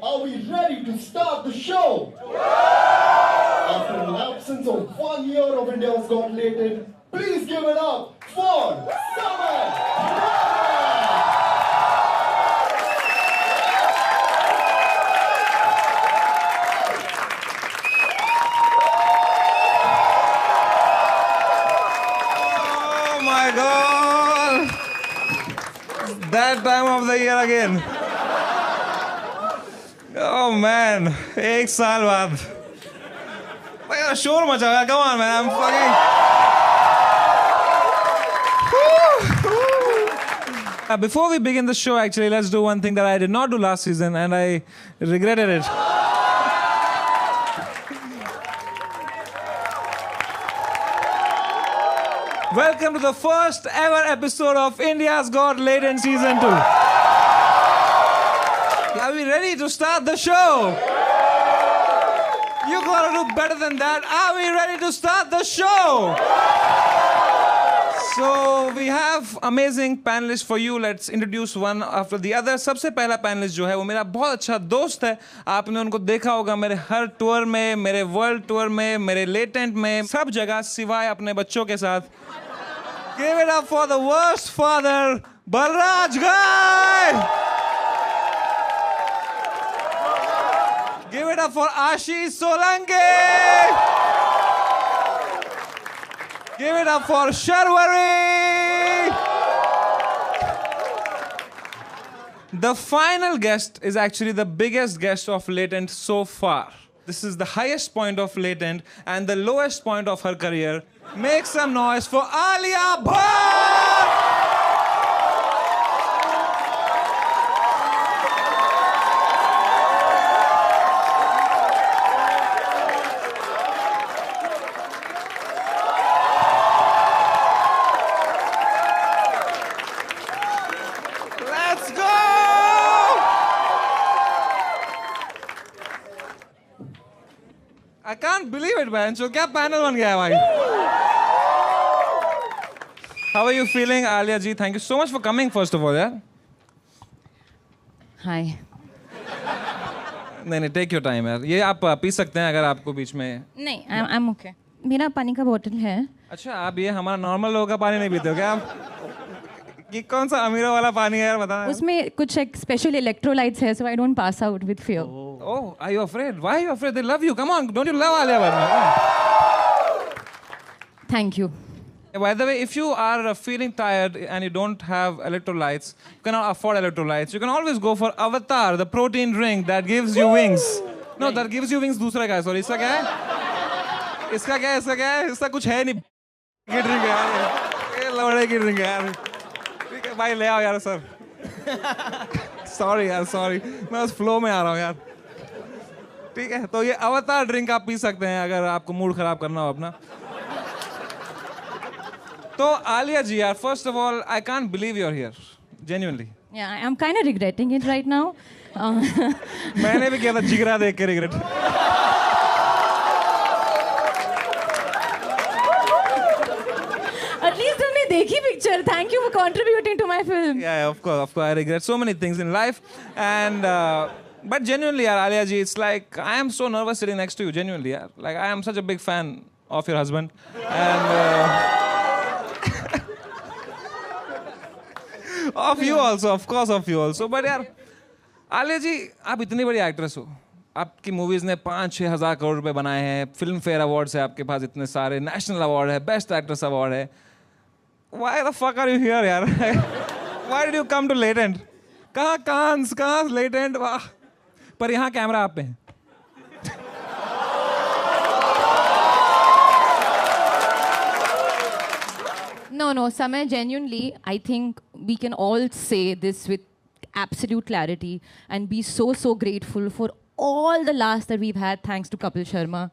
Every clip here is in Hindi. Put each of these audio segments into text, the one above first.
Are we ready to start the show? After an absence of 1 year of India's Got Latent, please give it up for Samay Rana! Oh my God! That time of the year again. Oh man, एक साल बाद. भाई शोर मचा गया. Come on man, I'm fucking. Before we begin the show, actually, let's do one thing that I did not do last season, and I regretted it. Welcome to the first ever episode of India's Got Latent Season 2. Are we ready to start the show? You gotta do better than that. Are we ready to start the show? So we have amazing panelists for you. Let's introduce one after the other. सबसे पहला panelist जो है वो मेरा बहुत अच्छा दोस्त है. आपने उनको देखा होगा मेरे हर टूर में, मेरे वर्ल्ड टूर में, मेरे लेटेंट में, सब जगह सिवाय अपने बच्चों के साथ. Give it up for the worst father, Balraj Ghai! Give it up for Ashish Solanki! Give it up for Sharwari! The final guest is actually the biggest guest of Latent so far. This is the highest point of Latent and the lowest point of her career. Make some noise for Alia Bhatt! Let's go! I can't believe it, man. So, क्या panel बन गया है भाई? How are you feeling, Alia ji? Thank you so much for coming, first of all, yeah? Hi. नहीं, take your time, यार. ये आप पी सकते हैं अगर आपको बीच में. नहीं, I'm okay. मेरा पानी का बोतल है. अच्छा, आप ये हमारा नॉर्मल लोगों का पानी नहीं पीते हो क्या आप? ये कौन सा अमीरों वाला पानी है यार, बताओ. उसमें कुछ एक स्पेशल इलेक्ट्रोलाइट्स है, so I don't pass out with fear. Oh, are you afraid? Why are you afraid? They love you. Come on, don't you love Alia Bhatt? Thank you. By the way, if you are feeling tired and you don't have electrolytes, you cannot afford electrolytes, you can always go for Avatar, the protein drink that gives you wings. No, that gives you wings दूसरा क्या है? Sorry, इसका क्या है? इसका क्या है? इसका क्या है? इसका कुछ है नहीं. की ड्रिंक है यार. ये लौड़े की ड्रिंक है यार. ठीक है भाई, ले आओ यार सर. Sorry यार, sorry. मैं उस फ्लो में आ रहा हूँ यार. ठीक है, तो ये अवतार ड्रिंक आप पी सकते हैं अगर आपको मूड खराब करना हो अपना. So, Alia ji, first of all, I can't believe you're here. Genuinely. Yeah, I'm kind of regretting it right now. मैंने भी किया था जिगरा देख के regret. At least तुमने देखी picture. Thank you for contributing to my film. Yeah, of course. I regret so many things in life. And, but genuinely, Alia ji, it's like, I am so nervous sitting next to you, genuinely. Like, I am such a big fan of your husband. And... of you also, of course of you also. But यार, आलिया जी, आप इतनी बड़ी एक्ट्रेस हो. आपकी मूवीज ने 5-6 हज़ार करोड़ रुपए बनाए हैं. फिल्म फेयर अवार्ड्स है आपके पास इतने सारे. नेशनल अवार्ड है, बेस्ट एक्ट्रेस अवार्ड है. Why the fuck are you here यार? Why did you come to Latent? कहाँ कांस, कहाँ Latent? वाह. पर यहाँ कैमरा आप पे है. No, Samay, genuinely, I think we can all say this with absolute clarity and be so grateful for all the laughs that we've had thanks to Kapil Sharma.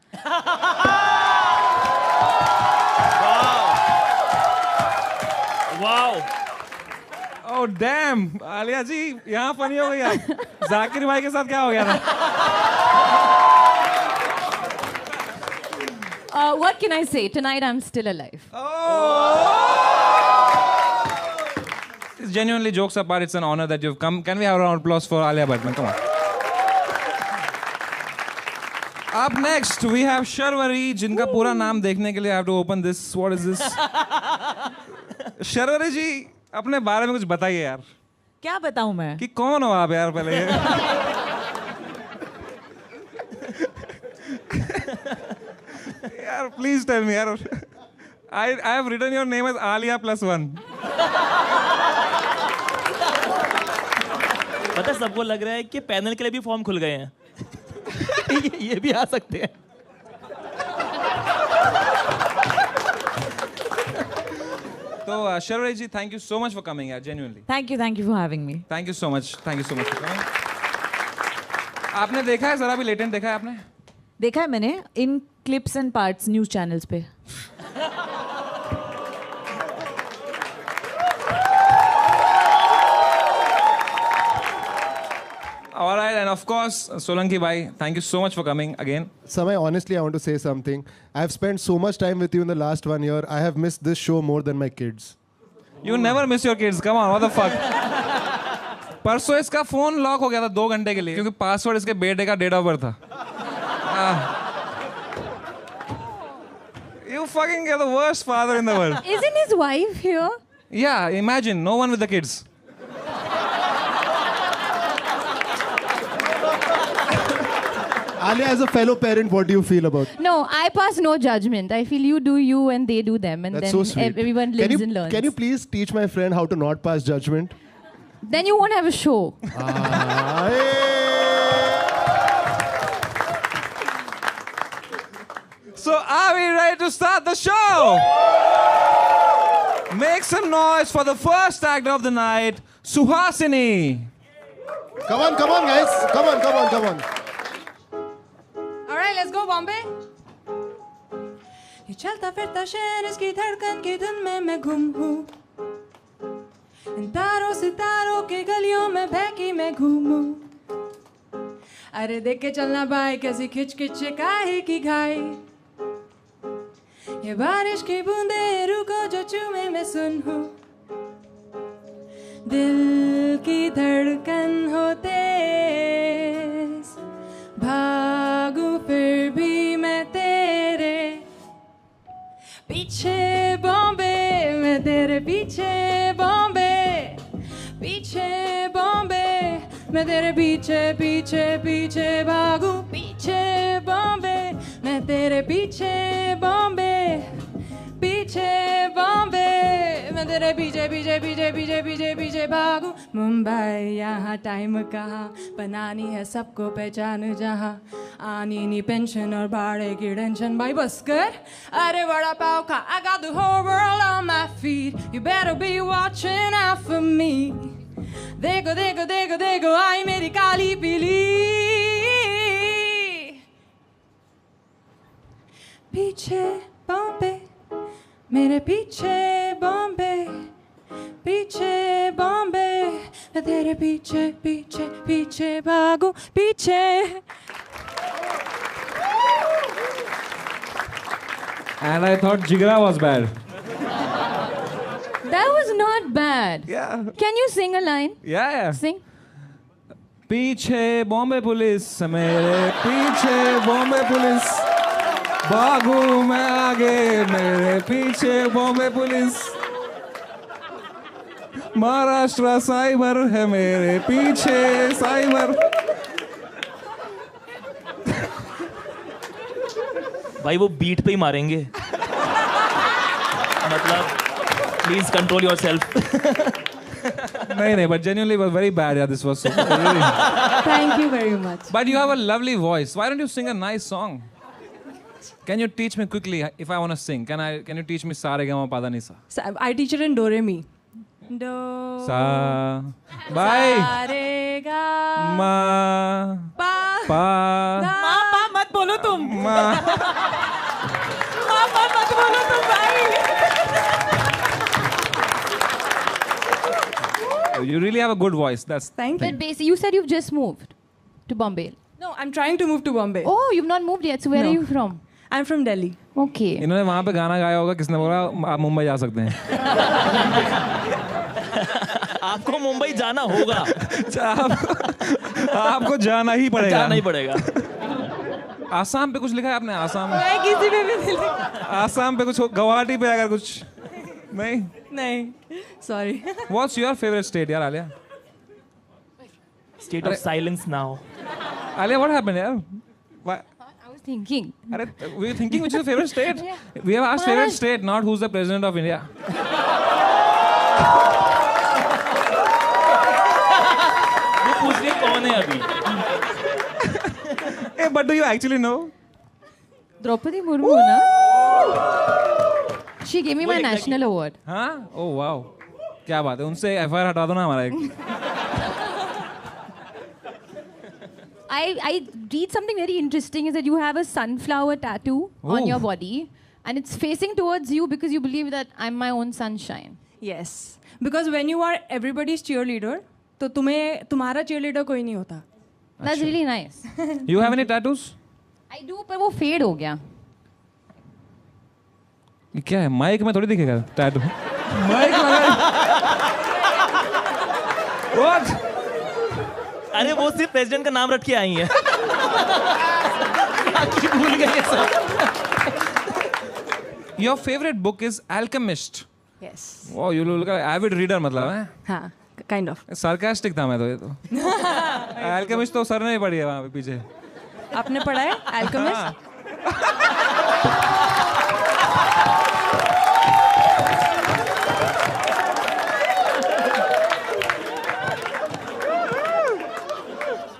Wow. Oh damn, Alia जी यहाँ फनी हो गई आप. जाकिर भाई के साथ क्या हो गया था? What can I say? Tonight I'm still alive. Genuinely, jokes apart, it's an honor that you've come. Can we have a round of applause for Alia Bhatt? Come on. Up next, we have Sharvari, जिनका पूरा नाम देखने के लिए I have to open this. What is this? Sharvari जी, अपने बारे में कुछ बताइए यार. क्या बताऊं मैं? कि कौन हो आप यार पहले? यार, please tell me यार. I have written your name as Alia +1. पता है सबको लग रहा है कि पैनल के लिए भी फॉर्म खुल गए हैं. ये भी आ सकते हैं. तो Sharvari ji, thank you so much for coming यार, genuinely. Thank you for having me. Thank you so much for coming. आपने देखा है जरा भी लेटेंट देखा है आपने? देखा है मैंने इन clips and parts news channels पे. All right, and of course, Solanki bhai, thank you so much for coming again. Samay, honestly, I want to say something. I've spent so much time with you in the last 1 year. I have missed this show more than my kids. You never miss your kids. Come on, what the fuck? परसों इसका फोन लॉक हो गया था 2 घंटे के लिए क्योंकि पासवर्ड इसके बेटे का डेट ऑफ बर्थ था. You fucking get the worst father in the world. Isn't his wife here? Yeah, imagine no one with the kids. Alia, as a fellow parent, what do you feel about? No, I pass no judgment. I feel you do you and they do them, and That's then so sweet. everyone lives and learns. Can you please teach my friend how to not pass judgment? Then you won't have a show. So are we ready to start the show? Make some noise for the first actor of the night, Suhasini. Come on, guys. Come on. All right, let's go, Bombay. ये चलता फिरता शहर इसकी धड़कन की धुन में मैं गुम हूँ. इन तारों सितारों के गलियों में बहकी मैं घूमूं. अरे देख के चलना भाई कैसी खिच खिच काहे की घाई. ये बारिश की बूंदे रुको जो चूमे मैं सुन हूँ. दिल की धड़कन हो तेज भागूं फिर भी मैं तेरे पीछे बॉम्बे. मैं तेरे पीछे बॉम्बे. पीछे बॉम्बे. मैं तेरे पीछे पीछे पीछे भागूं. पीछे बॉम्बे. मैं तेरे पीछे बॉम्बे. पीछे बॉम्बे. मैं तेरे पीछे पीछे पीछे पीछे पीछे पीछे भागूं. मुंबई यहाँ टाइम कहाँ बनानी है सबको पहचान जहाँ. आनी नी पेंशन और भाड़े की टेंशन भाई बस कर. अरे वड़ा पाव खा. I got the whole world on my feet. You better be watching out for me. देखो देखो देखो देखो आई मेरी काली पीली. पीछे बॉम्बे. मेरे पीछे बॉम्बे. पीछे बॉम्बे. मैं तेरे पीछे पीछे पीछे भागूं. पीछे. And I thought Jigra was bad. That was not bad. Yeah. Can you sing a line? Yeah. Sing. पीछे बॉम्बे पुलिस मेरे पीछे बॉम्बे पुलिस भागू मैं आगे मेरे पीछे बॉम्बे पुलिस महाराष्ट्र साइबर है मेरे पीछे साइबर. भाई वो बीट पे ही मारेंगे. मतलब प्लीज कंट्रोल योरसेल्फ. नहीं, but genuinely it was very bad. Yeah, this was so. Really. Thank you very much. But you have a lovely voice. Why don't you sing a nice song? Can you teach me quickly if I want to sing? Can you teach me Sa Re Ga Ma Pa Da Ni Sa? I teach it in Do Re Mi. Do. Sa. Bye. Sa Re Ga Ma. Pa. Pa. माँ मत बोलो तुम. Ma. माँ मत बोलो तुम भाई. You really have a good voice. That's. Thank you. But basically, you said you've just moved to Bombay. No, I'm trying to move to Bombay. Oh, you've not moved yet. So where No. are you from? I'm from Delhi. Okay. इन्होंने वहाँ पे गाना गाया होगा किसने बोला आप मुंबई जा सकते हैं. आपको मुंबई जाना होगा. आपको जाना ही पड़ेगा. जाना ही पड़ेगा. आसाम पे कुछ लिखा है आपने? आसाम मैं किसी पे भी नहीं आसाम पे कुछ गुवाहाटी पे अगर कुछ नहीं? नहीं sorry What's your favorite state यार Alia? State of silence now. Alia, what happened यार? Why? I was thinking. अरे, we were thinking which is your favorite state? We have asked favorite state, not who's the president of India. वो पूछ रही कौन है अभी? Hey, but do you actually know? Draupadi Murmu, na? She gave me my national award. हाँ? Oh wow. क्या बात है? उनसे FIR हटा दो ना हमारा एक. I read something very interesting is that you have a sunflower tattoo on your body and it's facing towards you because you believe that I'm my own sunshine. Yes because when you are everybody's cheerleader तो तुम्हारा cheerleader कोई नहीं होता. That's really nice. You have any tattoos? I do, पर वो fade हो गया. ये क्या है? माइक में थोड़ी दिखेगा टैटू. माइक लगा. What? अरे वो सिर्फ प्रेसिडेंट का नाम रख के आई है. बाकी भूल गए सब. Your favorite book is Alchemist. Yes Wow, you look like avid reader मतलब है? हाँ काइंड ऑफ. Sarcastic था मैं तो ये तो. Alchemist तो सर ने ही पढ़ी है वहाँ पे पीछे. आपने पढ़ा है अल्केमिस्ट?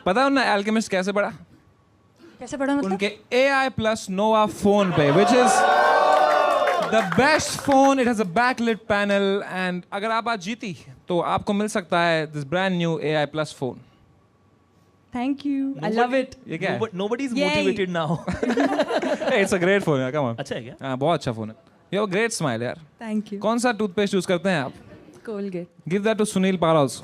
पता है उन्हें Alchemist कैसे पढ़ा? कैसे पढ़ा मतलब? उनके AI plus Nova phone पे, which is the best phone. It has a backlit panel and अगर आप आज जीती तो आपको मिल सकता है this brand new AI plus phone. Thank you I love it. ये क्या है? Nobody is Yay. motivated now. Hey, it's a great phone यार, come on. अच्छा है क्या? हाँ, बहुत अच्छा phone है. You have a great smile यार. Thank you. कौन सा टूथपेस्ट यूज करते हैं आप? Colgate. Give that to Sunil Pal also.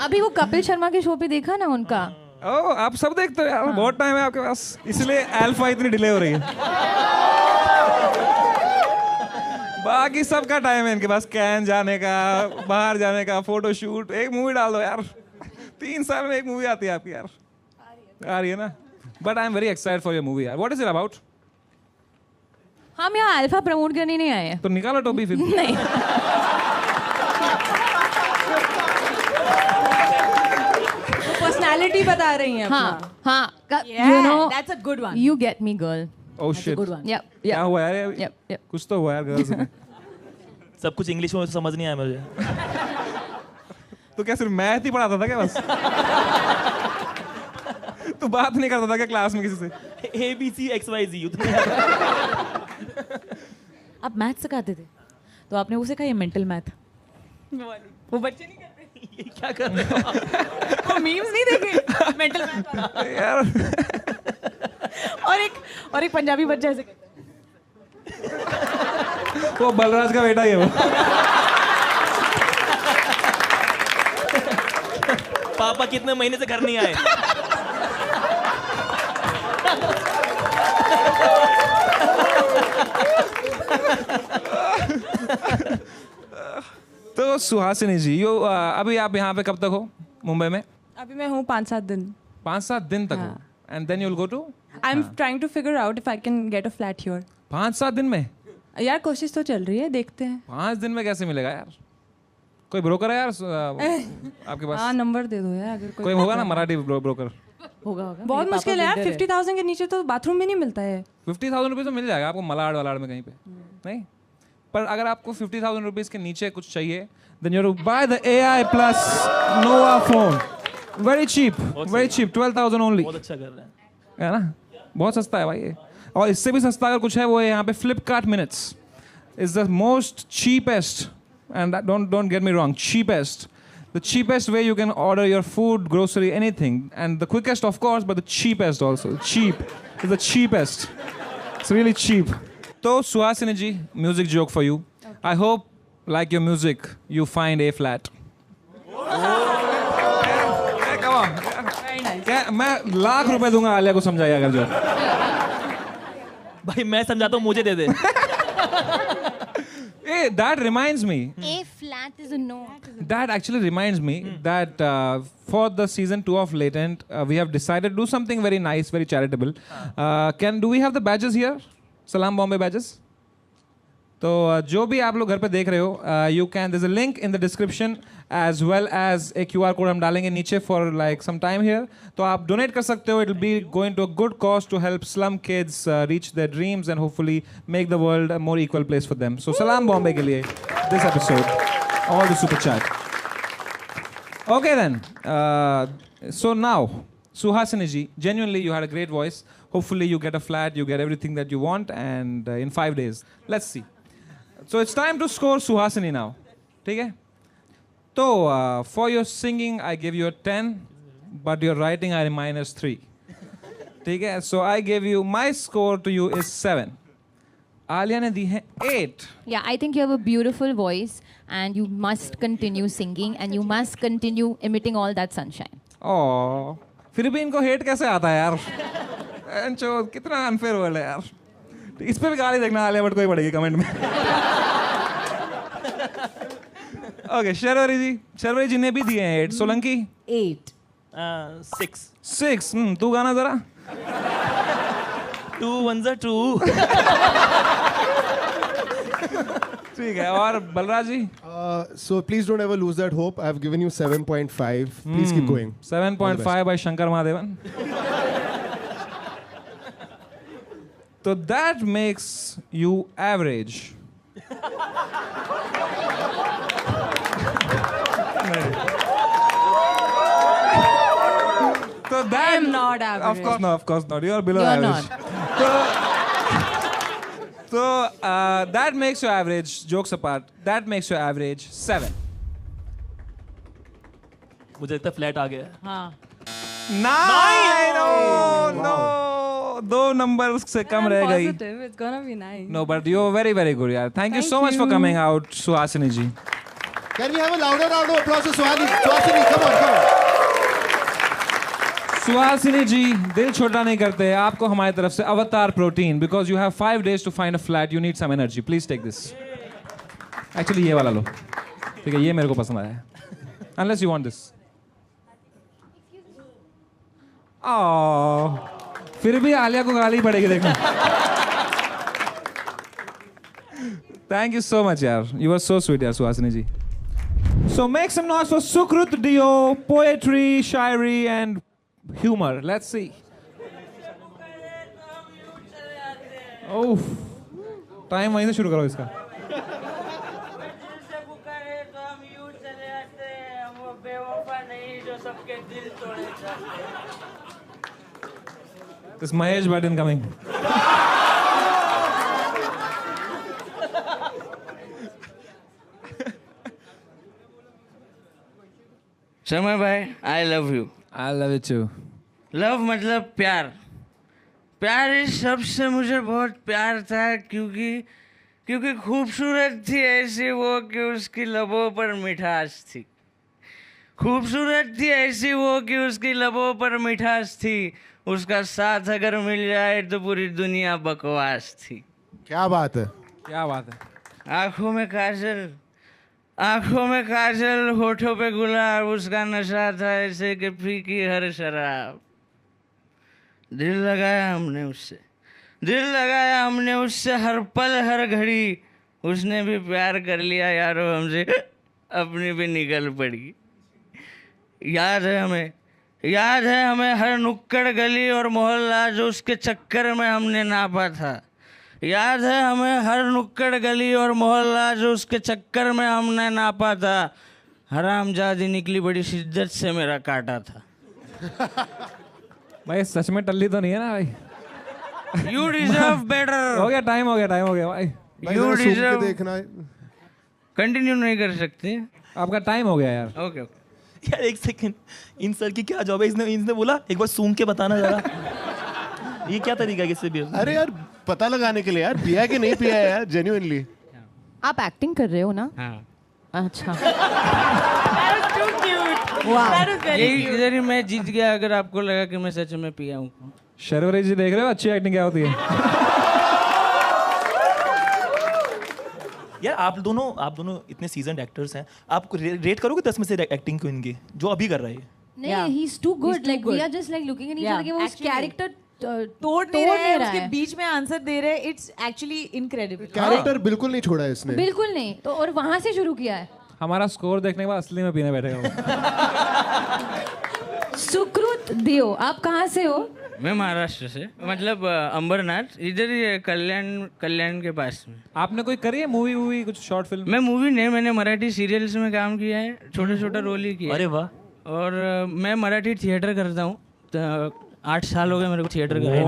अभी वो कपिल शर्मा के शो पे देखा ना उनका. ओह, आप सब देखते हो यार. बहुत टाइम है आपके पास, इसलिए अल्फा इतनी डिले हो रही है. बाकी सबका टाइम है इनके पास. कैन जाने का, बाहर जाने का, फोटो शूट. एक मूवी डाल दो यार. 3 साल में एक मूवी आती है आपकी यार. आ रही है ना. But I am very excited for your movie यार. What is it about? हम यहाँ अल्फा प्रमोट करने नहीं आए हैं. तो निकालो टोपी फिर. नहीं. पर्सनालिटी बता रही हैं हाँ हाँ. Yeah, You know, that's a good one. you get me, girl. Oh shit. Good one. Yep. क्या Yep. हुआ यार? Yep. Yep. कुछ तो हुआ यार गर्ल्स में. सब कुछ इंग्लिश में समझ नहीं आया मुझे. तो क्या सिर्फ मैथ ही पढ़ाता था क्या बस? तू बात नहीं करता था क्या क्लास में किसी से? ABC XYZ उतने. आप मैथ सिखाते थे तो आपने उसे कहा ये मेंटल मैथ. वो बच्चे नहीं करते. ये क्या कर रहे हो? वो मीम्स नहीं देखे मेंटल मैथ. यार और एक पंजाबी बच्चा ऐसे कहता है. वो बलराज का बेटा ही है वो. पापा कितने महीने से घर नहीं आए? तो सुहासिनी जी, अभी आप यहाँ पे कब तक हो मुंबई में? अभी मैं हूँ 5-7 दिन. 5-7 दिन तक हो. And then you will go to? I am trying to figure out if I can get a flat here. 5-7 दिन में? यार कोशिश तो चल रही है, देखते हैं. 5 दिन में कैसे मिलेगा यार? कोई ब्रोकर है यार आपके पास? हाँ नंबर दे दो यार अगर कोई होगा ना मराठी ब्रोकर? होगा. बहुत मुश्किल है यार. 50,000 के नीचे तो बाथरूम भी नहीं मिलता है. 50,000 रुपीज़ तो मिल जाएगा आपको मलाड वलाड में कहीं पे. नहीं, पर अगर आपको 50,000 रुपीज़ के नीचे कुछ चाहिए then you have to buy the AI plus Nova phone. Very cheap, very cheap. 12,000 only. बहुत अच्छा कर रहे हैं. है ना? बहुत सस्ता है भाई ये. और इससे भी सस्ता अगर कुछ है वो है यहाँ पे Flipkart Minutes. Is the most cheapest, and that, don't get me wrong, cheapest. The cheapest way you can order your food, grocery, anything, and the quickest of course, but the cheapest also. Cheap is the cheapest. It's really cheap. So Suhasini ji, music joke for you. Okay. I hope, like your music, you find A flat. Come on. Very nice. क्या मैं लाख रुपए दूंगा आलिया को समझाइए अगर जो. भाई मैं समझाता हूँ, मुझे दे दे. Hey, that reminds me. A flat That is a no. That actually reminds me that for the season 2 of Latent, we have decided to do something very nice, very charitable. Do we have the badges here? Salam Bombay badges. तो जो भी आप लोग घर पे देख रहे हो, you can, there's a link in the description as well as a QR code हम डालेंगे नीचे for like some time here. तो आप donate कर सकते हो. It'll be going to a good cause to help slum kids reach their dreams and hopefully make the world a more equal place for them. So Salam Bombay के लिए this episode, all the super chat. Okay then. So now, Suhasini ji, genuinely you had a great voice. Hopefully you get a flat, you get everything that you want, and in 5 days. Let's see. So it's time to score Suhasini now. ठीक है? So for your singing I give you a 10, but your writing I minus 3. ठीक है? So I give you, my score to you is 7. Alia ने दी है 8. Yeah, I think you have a beautiful voice and you must continue singing and you must continue emitting all that sunshine. Oh, फिर भी इनको hate कैसे आता है यार? एंचो कितना unfair वर्ड है यार. इस पे भी गाली देखना आलिया भट्ट को ही पड़ेगी कमेंट में. ओके, शर्वरी जी ने भी दिए हैं 8. सोलंकी 8. 6. तू गाना जरा. 2 1 2. ठीक है. और बलराज जी So please don't ever lose that hope. I've given you 7.5. Please keep going. 7.5 by Shankar Mahadevan. So that makes you average. So that, I am not average. Of course not. You are below You're average. So that makes you average. Jokes apart, that makes you average 7. मुझे लगता है फ्लैट आ गया. हाँ. 9. No. 2 numbers से कम I'm रह गई. positive. It's gonna be nice. No, but you're very, very good, yaar. Thank you Thank so much for you. coming out, Suhasini ji. Can we have a louder round of applause for Suhasini? Come on. Suhasini ji, दिल छोटा नहीं करते. आपको हमारी तरफ से Avatar Protein, because you have 5 days to find a flat. You need some energy. Please take this. Actually, ये वाला लो. ठीक है, ये मेरे को पसंद आया है. Unless you want this. Oh. फिर भी आलिया को गाली पड़ेगी देखो. Thank you so much, yaar. You were so sweet, yaar, Suhasini ji. So make some noise for Sukrut Dio, poetry, shairi, and humor. Let's see. Oh, time वहीं से शुरू करो इसका. This Mahesh Bhatt incoming. समय भाई, I love you. I love it too. Love मतलब प्यार. प्यार इस शब्द से मुझे बहुत प्यार था क्योंकि खूबसूरत थी ऐसी वो कि उसकी लबों पर मिठास थी. खूबसूरत थी ऐसी वो कि उसकी लबों पर मिठास थी. उसका साथ अगर मिल जाए तो पूरी दुनिया बकवास थी. क्या बात है. क्या बात है. आंखों में काजल, होठों पे गुलाब. उसका नशा था ऐसे कि फीकी हर शराब. दिल लगाया हमने उससे हर पल हर घड़ी. उसने भी प्यार कर लिया यारो हमसे, अपनी भी निकल पड़ी. याद है हमें हर नुक्कड़ गली और मोहल्ला जो उसके चक्कर में हमने नापा था. याद है हमें हर नुक्कड़ गली और मोहल्ला जो उसके चक्कर में हमने नापा था. हरामजादी निकली बड़ी शिद्दत से मेरा काटा था. भाई सच में टल्ली तो नहीं है ना भाई. You deserve better. हो गया टाइम हो गया भाई. You deserve. देखना. कंटिन्यू नहीं कर सकते. आपका टाइम हो गया यार. ओके. यार एक सेकंड, इन सर की क्या जॉब है? इसने बोला एक बार सूंघ के बताना जरा. ये क्या तरीका है किससे भी? अरे यार पता लगाने के लिए यार, पिया कि नहीं पिया है यार, जेन्युइनली. आप एक्टिंग कर रहे हो ना? हाँ. अच्छा. यही इधर ही मैं जीत गया अगर आपको लगा कि मैं सच में पिया हूँ. शर्वरी जी देख रहे हो अच्छी एक्टिंग क्या होती है. यार आप दोनों इतने सीजन्ड एक्टर्स हैं, आप रेट करोगे 10 में से एक्टिंग को इनकी जो अभी कर रहे हैं? नहीं, Yeah. he's too good. He's too Like we good. are just like looking at each Yeah, other कि वो उस actually. character तोड़ नहीं रहे हैं, उसके है। बीच में आंसर दे रहे हैं. It's actually incredible. कैरेक्टर बिल्कुल नहीं छोड़ा है इसने. बिल्कुल नहीं. तो और वहाँ से शुरू किया है. हमारा स्कोर देखने के बाद असली में पीने बैठेगा वो। सुकृत देव, आप कहाँ से हो? मैं महाराष्ट्र से, मतलब अंबरनाथ, इधर ही है, कल्याण के पास में। आपने कोई करी है मूवी कुछ शॉर्ट फिल्म? मैं मूवी नहीं, मैंने मराठी सीरियल्स में काम किया है, छोटा रोल ही किया है। अरे वाह। और मैं मराठी थिएटर करता हूँ, 8 साल हो गए मेरे को थिएटर करे।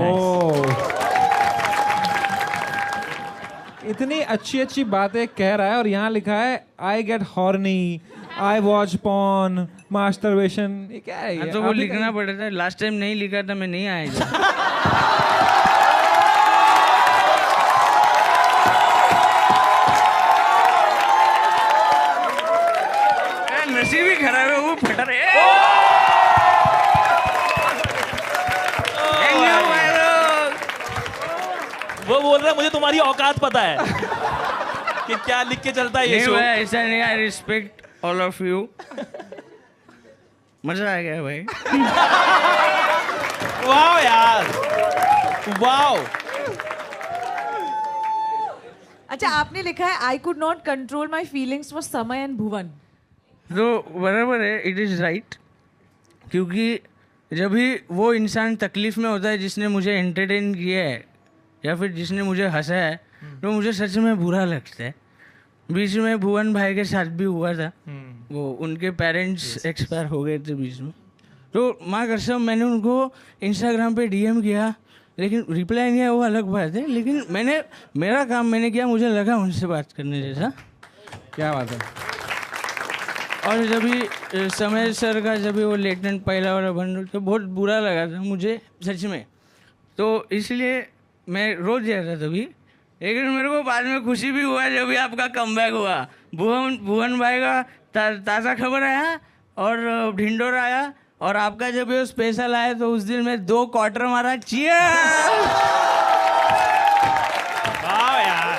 इतनी अच्छी बातें कह रहा है और यहाँ लिखा है I get horny, I watch porn, masturbation. ये क्या है ये? तो वो लिखना पड़ा था, लास्ट टाइम नहीं लिखा था, मैं नहीं आया। नसीब ही खराब है, वो फटा रहे। वो बोल रहा है मुझे तुम्हारी औकात पता है कि क्या लिख के चलता है ये शो. ऐसा नहीं, I respect all of you. मजा आ गया भाई. वाओ यार, वाओ. अच्छा, आपने लिखा है I could not control my feelings for समय एंड भुवन. तो बराबर है, इट इज़ राइट. क्योंकि जब भी वो इंसान तकलीफ में होता है जिसने मुझे एंटरटेन किया है या फिर जिसने मुझे हंसाया है, तो मुझे सच में बुरा लगता है. बीच में भुवन भाई के साथ भी हुआ था. वो उनके पेरेंट्स एक्सपायर हो गए थे बीच में. तो माँ कसम मैंने उनको इंस्टाग्राम पे डीएम किया, लेकिन रिप्लाई नहीं आया, वो अलग बात है. लेकिन मेरा काम मैंने किया, मुझे लगा उनसे बात करने जैसा. क्या बात है. और जब भी समय सर का जब भी वो लेटेंट पहला वाला बन, तो बहुत बुरा लगा था मुझे सच में. तो इसलिए मैं रोज गया था तभी. लेकिन मेरे को बाद में खुशी भी हुआ जब भी आपका कमबैक हुआ. भुवन भाई का ताज़ा खबर आया और ढिंडोर आया, और आपका जब ये स्पेशल आया तो उस दिन मैं 2 क्वार्टर मारा. चीयर्स. वाह यार,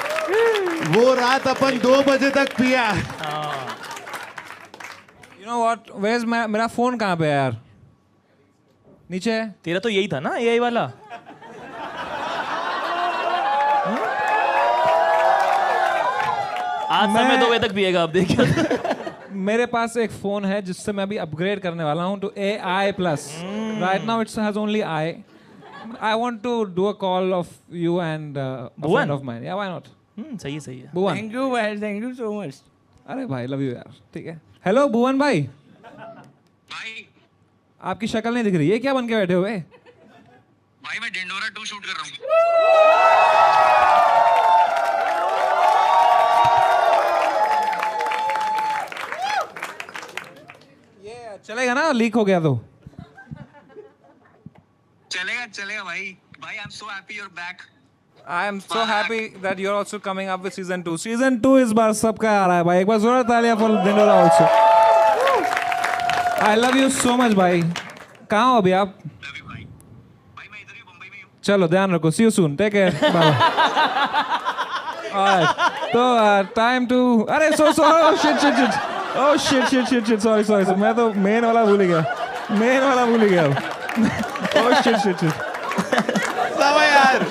वो रात अपन 2 बजे तक पिया. यू नो व्हाट, वेयर्स मेरा फोन कहाँ पे है यार? नीचे है. तेरा तो यही था ना एआई वाला. आज समय 2 बजे तक पिएगा आप, देखिए. मेरे पास एक फोन है जिससे मैं अभी अपग्रेड करने वाला हूँ to AI+. Right now it's has only I. I want to do a call of you and a friend of mine. Yeah why not? सही है. भुवन. थैंक यू भाई, थैंक यू सो मच. अरे भाई लव यू यार. ठीक है. हेलो भुवन भाई. भाई आपकी शक्ल नहीं दिख रही है, क्या बन के बैठे हुए? भाई मैं ढिंडोरा 2 शूट कर रहा हूँ. चलेगा ना, लीक हो गया तो? चलेगा भाई. भाई I am so happy you are back. I am so happy that you're also coming up with season 2. Season 2 इस बार सबका आ रहा है भाई. एक बार जोरदार तालियां for Dhindora also. I love you so much भाई. कहाँ हो अभी आप? लव यू भाई. भाई मैं इधर ही मुंबई में हूँ. चलो ध्यान रखो. See you soon. Take care. Bye. Alright. तो time to. अरे oh shit. Sorry. मैं तो main वाला भूल ही गया. Oh shit. समय यार.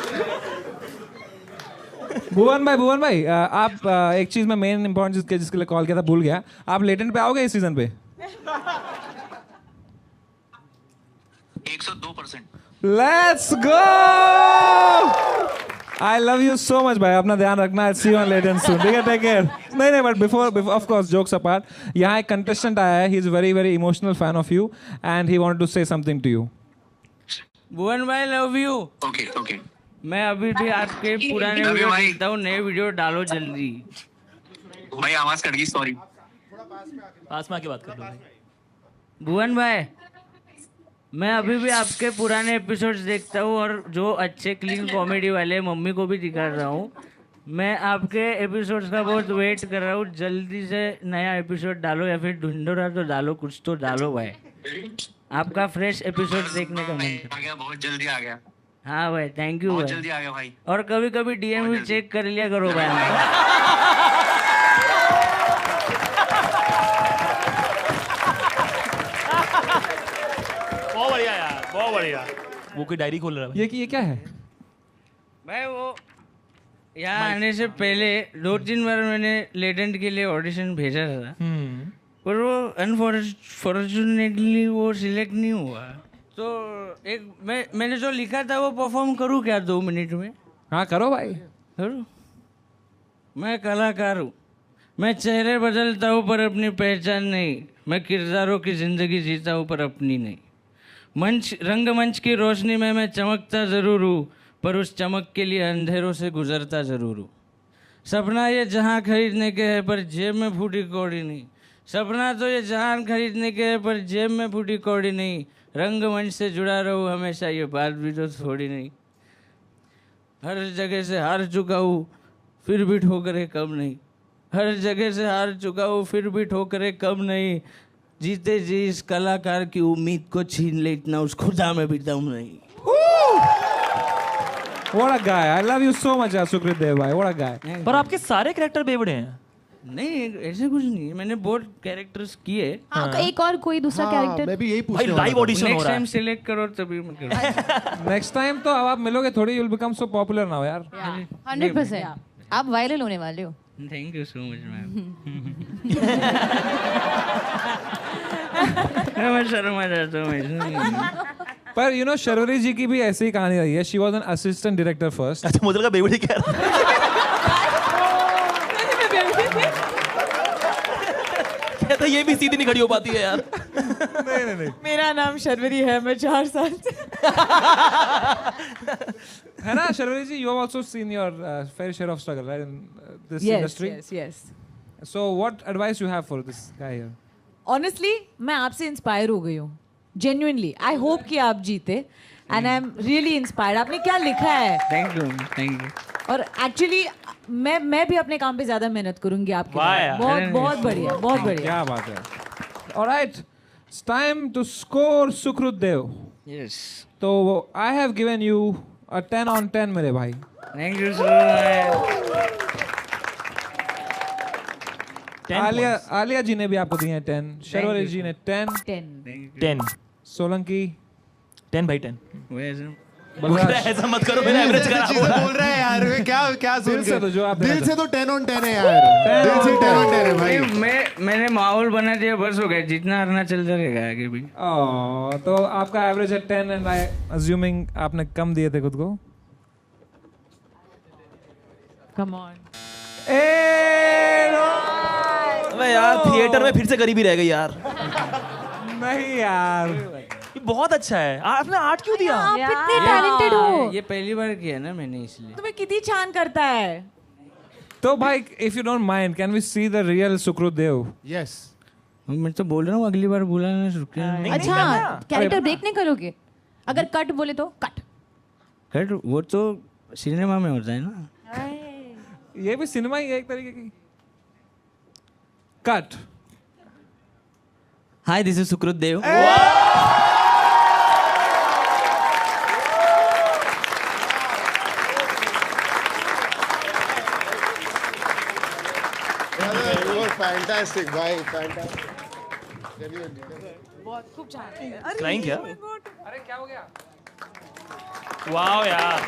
भुवन भाई आप एक चीज में मेन इंपॉर्टेंट जिसके लिए कॉल किया था भूल गया. आप लेटेंट पे आओगे इस सीजन पे? 102%. Let's go. I love you so much भाई. अपना ध्यान रखना. I see you on latent soon. ठीक है, टेक केयर. नहीं but before of course jokes apart, यहाँ एक कंटेस्टेंट आया है. He is very emotional fan of you and he wanted to say something to you. Bhuvan भाई लव यू. ओके. मैं अभी भी आपके पुराने Love you, वीडियो भाई. देखता हूँ, नए वीडियो डालो जल्दी. भाई आवाज कट गई, सॉरी. पास में आके बात कर लो भाई. भुवन भाई, मैं अभी भी आपके पुराने एपिसोड्स देखता हूँ और जो अच्छे क्लीन कॉमेडी वाले मम्मी को भी दिखा रहा हूँ. मैं आपके एपिसोड्स का बहुत वेट कर रहा हूँ. जल्दी से नया एपिसोड डालो या फिर ढूंढो तो डालो, कुछ तो डालो भाई. आपका फ्रेश एपिसोड देखने का मन कर. आ गया, बहुत जल्दी आ गया. हाँ भाई, थैंक यू बहुत भाई. जल्दी आ गया भाई. और कभी डीएम भी चेक कर लिया करो भाई. वो कोई डायरी खोल रहा है। ये क्या है? भाई वो यहाँ आने से पहले 2-3 बार मैंने लेटेंट के लिए ऑडिशन भेजा था, पर वो अनफॉर्चुनेटली वो सिलेक्ट नहीं हुआ। तो मैंने जो लिखा था वो परफॉर्म करूँ क्या 2 मिनट में? हाँ करो भाई, करूँ। मैं कलाकार हूँ, मैं चेहरे बदलता हूँ पर अपनी पहचान नहीं, मैं किरदारों की जिंदगी जीता हूँ पर अपनी नहीं। रंगमंच की रोशनी में मैं चमकता ज़रूर हूँ, पर उस चमक के लिए अंधेरों से गुजरता ज़रूर हूँ। सपना ये जहाँ खरीदने के है पर जेब में फूटी कौड़ी नहीं, सपना तो ये जहान खरीदने के है पर जेब में फूटी कौड़ी नहीं। रंगमंच से जुड़ा रहूँ हमेशा, ये बात भी तो थोड़ी नहीं। हर जगह से हार चुका हूँ फिर भी ठोकरें कम नहीं, हर जगह से हार चुका हूँ फिर भी ठोकरें कम नहीं। जीते जी इस कलाकार की उम्मीद को छीन ले, इतना उस खुदा में भी दम नहीं। What a guy! I love you so much, Sukrit Dev bhai. What a guy! पर आपके सारे कैरेक्टर बेवड़े हैं। नहीं ऐसे कुछ नहीं है, मैंने बहुत कैरेक्टर्स किए। हाँ, एक और कोई दूसरा कैरेक्टर? मैं भी यही भाई पूछने लाइव ऑडिशन हो नेक्स्ट रहा टाइम है। सिलेक्ट करो तभी मैं करूँ। Next time तो अब आप मिलोगे थोड़ी, you'll become so popular now यार. 100%. आप वायरल होने वाले हो. Thank you so much ma'am. मैं शर्मा जाता हूँ। पर you know शर्वरी जी की भी ऐसी ही कहानी रही है. She was an assistant director first. अच्छा मुझे लगा बेवड़े कह रहा कहता ये भी सीधी नहीं खड़ी हो पाती है यार। नहीं. मेरा नाम शर्वरी है, मैं 4 साल से। है ना शर्वरी जी? You have also seen your fair share of struggle, right, in this industry. Yes. So what advice you have for this guy here? Honestly, मैं आपसे इंस्पायर हो गई हूँ. Genuinely, I hope कि आप जीते. And I'm really inspired. आपने क्या लिखा है? Thank you. और एक्चुअली मैं भी अपने काम पे ज्यादा मेहनत करूंगी आपके वाह लिए. यार। बहुत बढ़िया, बहुत बढ़िया. क्या बात है. All right, it's time to score Sukrut Dev. Yes तो I have given you a 10 on 10 मेरे भाई. Thank you so much. Alia ji ने भी आपको दिए हैं 10. शर्वरी जी ने 10. 10 सोलंकी 10 भाई 10। बलराज ऐसा मत करो, मेरा एवरेज खराब हो चीजें रहा है। बोल रहे हैं यार, वे क्या सुन दिल से तो जो आप देना दिल से तो 10 on 10 है यार. दिल से 10 on 10 है भाई. मैंने माहौल बना दिया, बस हो गया, जितना हारना चलता रहेगा आगे भी। तो आपका एवरेज है 10 एंड आई अज्यूमिंग आपने कम दिए थे खुद को. Come on. अबे यार थिएटर में फिर से गरीबी रह गई यार। नहीं यार, ये बहुत अच्छा है। आपने आर्ट क्यों दिया? आप कितने टैलेंटेड हो. ये पहली बार किया ना मैंने, इसलिए। तुम्हें कितनी छान करता है. तो भाई if you don't mind can we see the real Sukrit Dev? Yes. मैं तो बोल रहा हूँ अगली बार बुलाना शुक्रिया। अच्छा, कैरेक्टर ब्रेक नहीं करोगे? अगर कट बोले तो कट. खैर वो तो सिनेमा में होता है ना। ये भी सिनेमा ही है एक तरीके की. Cut. Hi this is Sukrut Dev. You were fantastic, भाई. Fantastic. बहुत खूब छान. क्राइंग क्या? अरे क्या हो गया? वाह यार।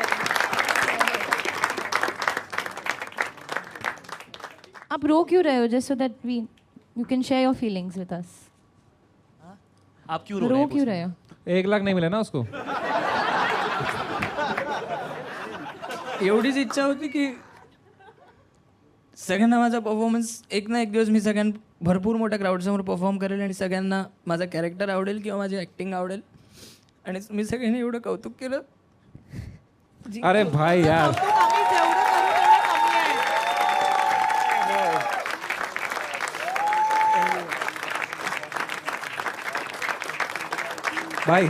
आप रो क्यों रहे हो? Just so that we you can share your feelings with us. आप क्यों रो रहे हैं? क्यों रहे हो? 1 लाख नहीं मिला ना उसको. एवढीच इच्छा होती की सगळ्यांना माझा परफॉर्मन्स एक ना एक दिवस मी सगळ्यांना भरपूर मोठ्या क्राऊडसमोर परफॉर्म करेल आणि सगळ्यांना माझा कॅरेक्टर आवडेल किंवा माझी ॲक्टिंग आवडेल आणि मी सगळ्यांनी एवढं कौतुक केलं. अरे भाई यार, भाई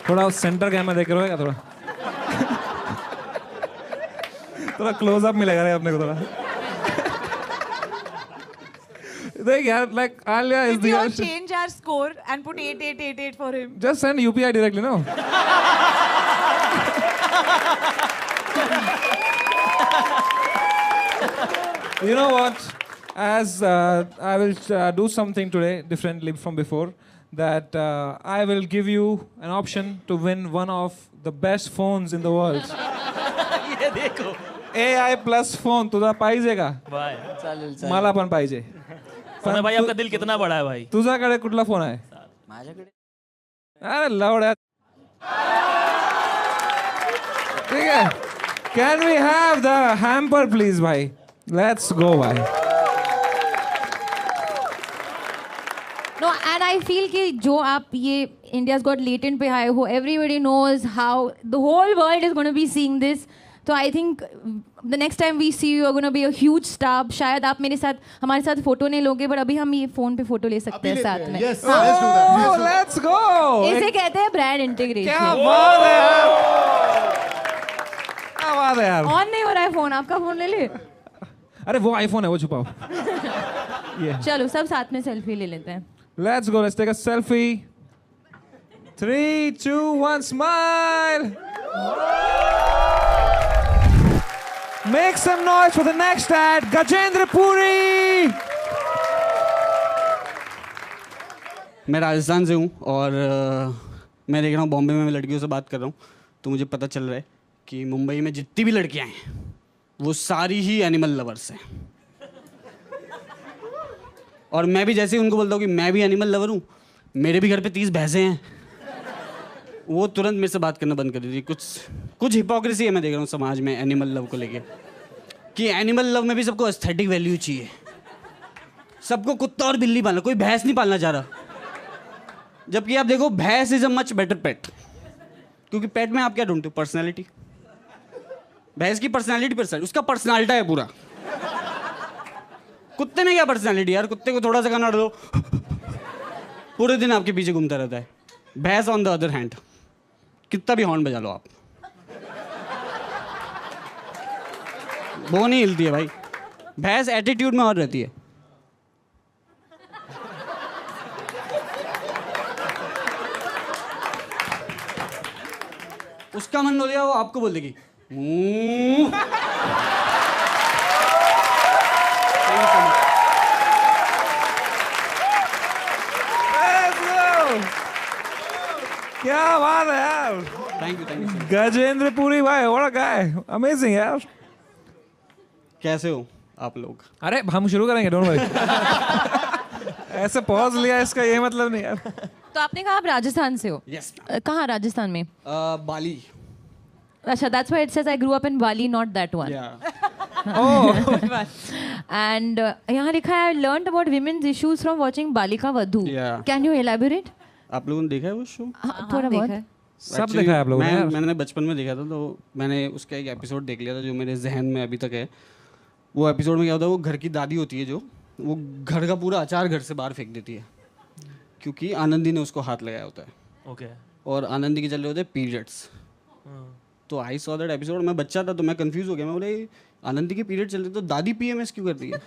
थोड़ा सेंटर कैमरा देख रहे हो क्या? थोड़ा क्लोजअप मिलेगा रे अपने को थोड़ा. देख यार, like Alia is If you the change our score and put 8888 for him. just send UPI directly, no? You know what? As I will do something today differently from before. that I will give you an option to win one of the best phones in the world. ये देखो AI plus phone तुझा पाहिजे का? भाई चालेल मला पण पाहिजे. समय भाई आपका दिल कितना बड़ा है भाई. तुझ्याकडे कुठला फोन आहे? माझ्याकडे अरे लवड्या. ठीक है. Can we have the hamper please भाई? Let's go भाई. No, and I feel कि जो आप ये India's Got Latent पे आए हो, everybody knows how the whole world is going to be seeing this. So I think the next time we see you are going to be a huge star. शायद आप मेरे साथ हमारे साथ फोटो नहीं लोगे, but अभी हम ये फोन पे फोटो ले सकते हैं साथ में. Yes, let's do that. Oh, let's go. इसे कहते हैं ब्रांड इंटीग्रेशन. क्या बात है यार. क्या बात है यार. ऑन नहीं हो रहा है फोन, आपका फोन ले ले. अरे वो आईफोन है, वो छुपाओ. चलो सब साथ में सेल्फी ले लेते हैं. Let's go. Let's take a selfie. 3, 2, 1, smile. Make some noise for the next ad, Gajendra Puri. मैं राजस्थान से हूँ और मैं देख रहा हूँ बॉम्बे में मैं लड़कियों से बात कर रहा हूँ, तो मुझे पता चल रहा है कि मुंबई में जितनी भी लड़कियाँ हैं वो सारी ही एनिमल लवर्स हैं. और मैं भी जैसे ही उनको बोलता हूँ कि मैं भी एनिमल लवर हूँ, मेरे भी घर पे 30 भैंसें हैं, वो तुरंत मेरे से बात करना बंद कर देती. कुछ हिपोक्रेसी है मैं देख रहा हूँ समाज में एनिमल लव को लेके, कि एनिमल लव में भी सबको एस्थेटिक वैल्यू चाहिए. सबको कुत्ता और बिल्ली पालना, कोई भैंस नहीं पालना चाह रहा. जबकि आप देखो भैंस इज अ मच बेटर पेट, क्योंकि पेट में आप क्या ढूंढते हो? पर्सनैलिटी. भैंस की पर्सनैलिटी उसका पर्सनैलिटी है पूरा. कुत्ते में क्या पर्सनैलिटी यार? कुत्ते को थोड़ा सा खाना दो, पूरे दिन आपके पीछे घूमता रहता है. भैंस ऑन द अदर हैंड, कितना भी हॉर्न बजा लो आप, वो नहीं हिलती है भाई. भैंस एटीट्यूड में और रहती है. उसका मन हो गया वो आपको बोल देगी. क्या बात है यार. Thank you. गजेंद्र पुरी भाई, what a guy. Amazing यार. कैसे हो आप लोग? अरे हम शुरू करेंगे, डोंट वरी. ऐसे पॉज लिया इसका ये मतलब नहीं यार. तो आपने कहा आप राजस्थान से हो. यस. कहाँ राजस्थान में? बाली. अच्छा, that's why it says I grew up in Bali, not that one. Yeah. And यहाँ लिखा है I learned about women's issues from watching Balika Vadhu. Yeah. Can you elaborate? आप लोगों ने देखा है वो शो? हाँ, थोड़ा बहुत. सब देखा है आप लोगों ने यार. मैंने बचपन में देखा था, तो मैंने उसका एक एपिसोड देख लिया था जो मेरे जहन में अभी तक है. वो एपिसोड में क्या होता है, वो घर की दादी होती है जो वो घर का पूरा अचार घर से बाहर फेंक देती है, क्योंकि आनंदी ने उसको हाथ लगाया होता है. ओके. और आनंदी के चल रहे होते हैं पीरियड्स. तो आई सॉ दैट एपिसोड. मैं बच्चा था तो मैं कंफ्यूज हो गया. मैं बोले आनंदी के पीरियड चल रहे तो दादी पीएमएस क्यों करती है?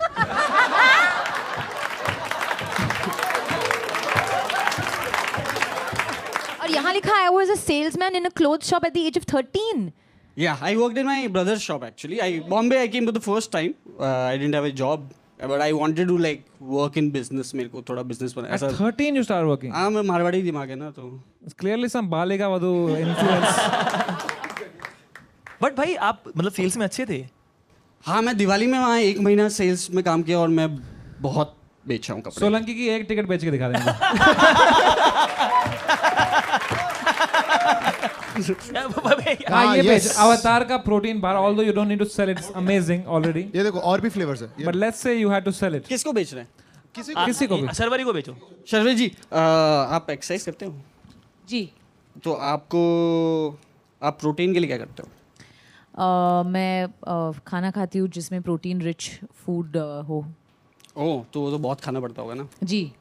और यहाँ लिखा है I was a salesman in a clothes shop at the age of 13. Yeah, I worked in my brother's shop actually. Bombay I came for the first time. I didn't have a job, but I wanted to like work in business. मेरे को थोड़ा business बना. At 13 you started working. हाँ, मैं मारवाड़ी दिमाग है ना तो. Clearly some Balika Vadhu influence. But भाई आप मतलब सेल्स में अच्छे थे. हाँ, मैं दिवाली में वहाँ 1 महीना सेल्स में काम किया और मैं बहुत बेचा हूँ कपड़े. सोलंकी की एक टिकट बेच के दिखा देंगे. हाँ, ये बेच अवतार का protein bar. Although you don't need to sell it, it's amazing already. ये देखो और भी फ्लेवर्स है. But let's say you had to sell it. किसको बेच रहे हैं? किसी को भी. सरवरी को बेचो. शर्वे जी, आप एक्सरसाइज करते हो? जी. तो आप प्रोटीन के लिए क्या करते हो? मैं खाना खाती हूँ जिसमें प्रोटीन रिच फूड हो. ओह, तो वो तो बहुत खाना पड़ता होगा ना. जी.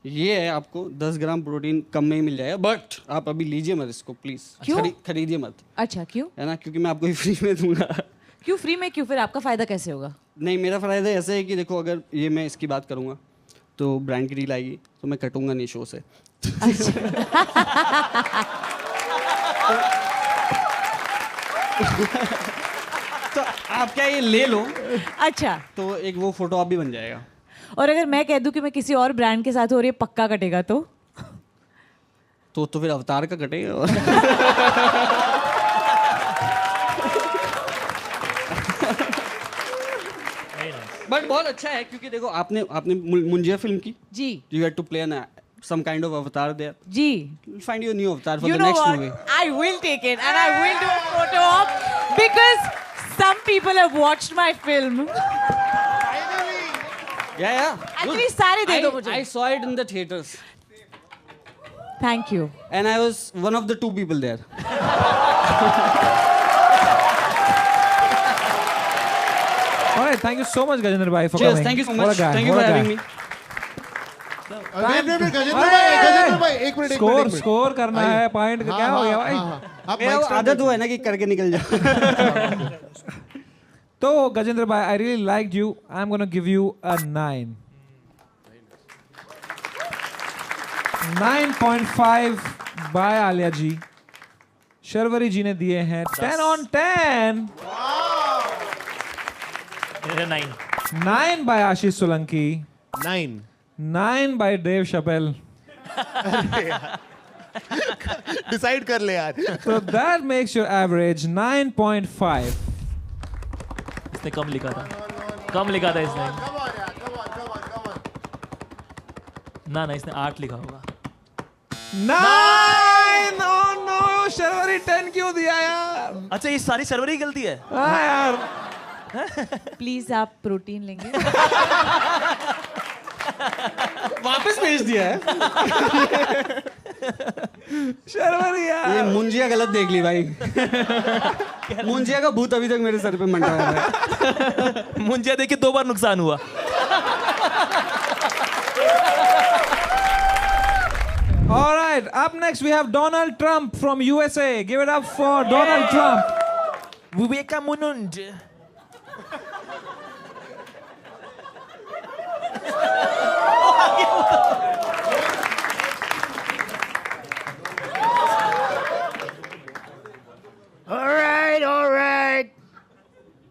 ये है, आपको 10 ग्राम प्रोटीन कम में ही मिल जाएगा, बट आप अभी लीजिए मत इसको प्लीज. क्यों? खरीदिए मत. अच्छा, क्यों? है ना, क्योंकि मैं आपको ही फ्री में दूंगा. क्यों फ्री में? क्यों? फिर आपका फायदा कैसे होगा? नहीं, मेरा फायदा ऐसे है कि देखो, अगर ये मैं इसकी बात करूंगा तो ब्रांड की डील आएगी तो मैं कटूंगा नहीं शो से. तो आप क्या ये ले लो. अच्छा. तो एक वो फोटो आप भी बन जाएगा. और अगर मैं कह दूं कि मैं किसी और ब्रांड के साथ हो रही है, पक्का कटेगा तो? तो फिर अवतार का कटेगा। बट बहुत अच्छा है क्योंकि देखो आपने मुंजिया फिल्म की जी। You had to play an some kind of avatar there. जी। You'll find your new avatar for You the know next what? movie. I will take it and I will do a photo op because some people have watched my film. Yeah. Actually, सारे दे दो मुझे। I saw it in the theaters. Thank you. And I was one of the 2 people there. All right, thank you so much, Gajendra bhai, for Cheers, coming. thank you so What a much. guy, Thank you what for a having guy. me. Gajendra भाई एक मिनट स्कोर करना है पॉइंट क्या हो गया भाई? मेरा आदत हुआ है ना कि करके निकल जाओ। तो गजेंद्र भाई, I really liked you. I'm going to give you a 9. 9.5 by Alia जी। शर्वरी जी ने दिए हैं 10 on 10. 9. 9 by Ashish Solanki. 9 by Dave Chappelle. Decide कर ले यार। So that makes your average 9.5. इसने कम लिखा था इसने। ना इसने 8 लिखा होगा। 9! Oh no! शर्वरी 10 क्यों दिया यार? अच्छा, ये सारी सर्वरी की गलती है। हाँ यार। प्लीज आप प्रोटीन लेंगे। वापस भेज दिया है। शर्वरी यार। ये मुंजिया गलत देख ली भाई। मुंजिया का भूत अभी तक मेरे सर पे मंडरा रहा है। मुंजिया देख के 2 बार नुकसान हुआ। All right, up next we have Donald Trump from USA. Give it up for Donald Trump. Vivekananda. All right.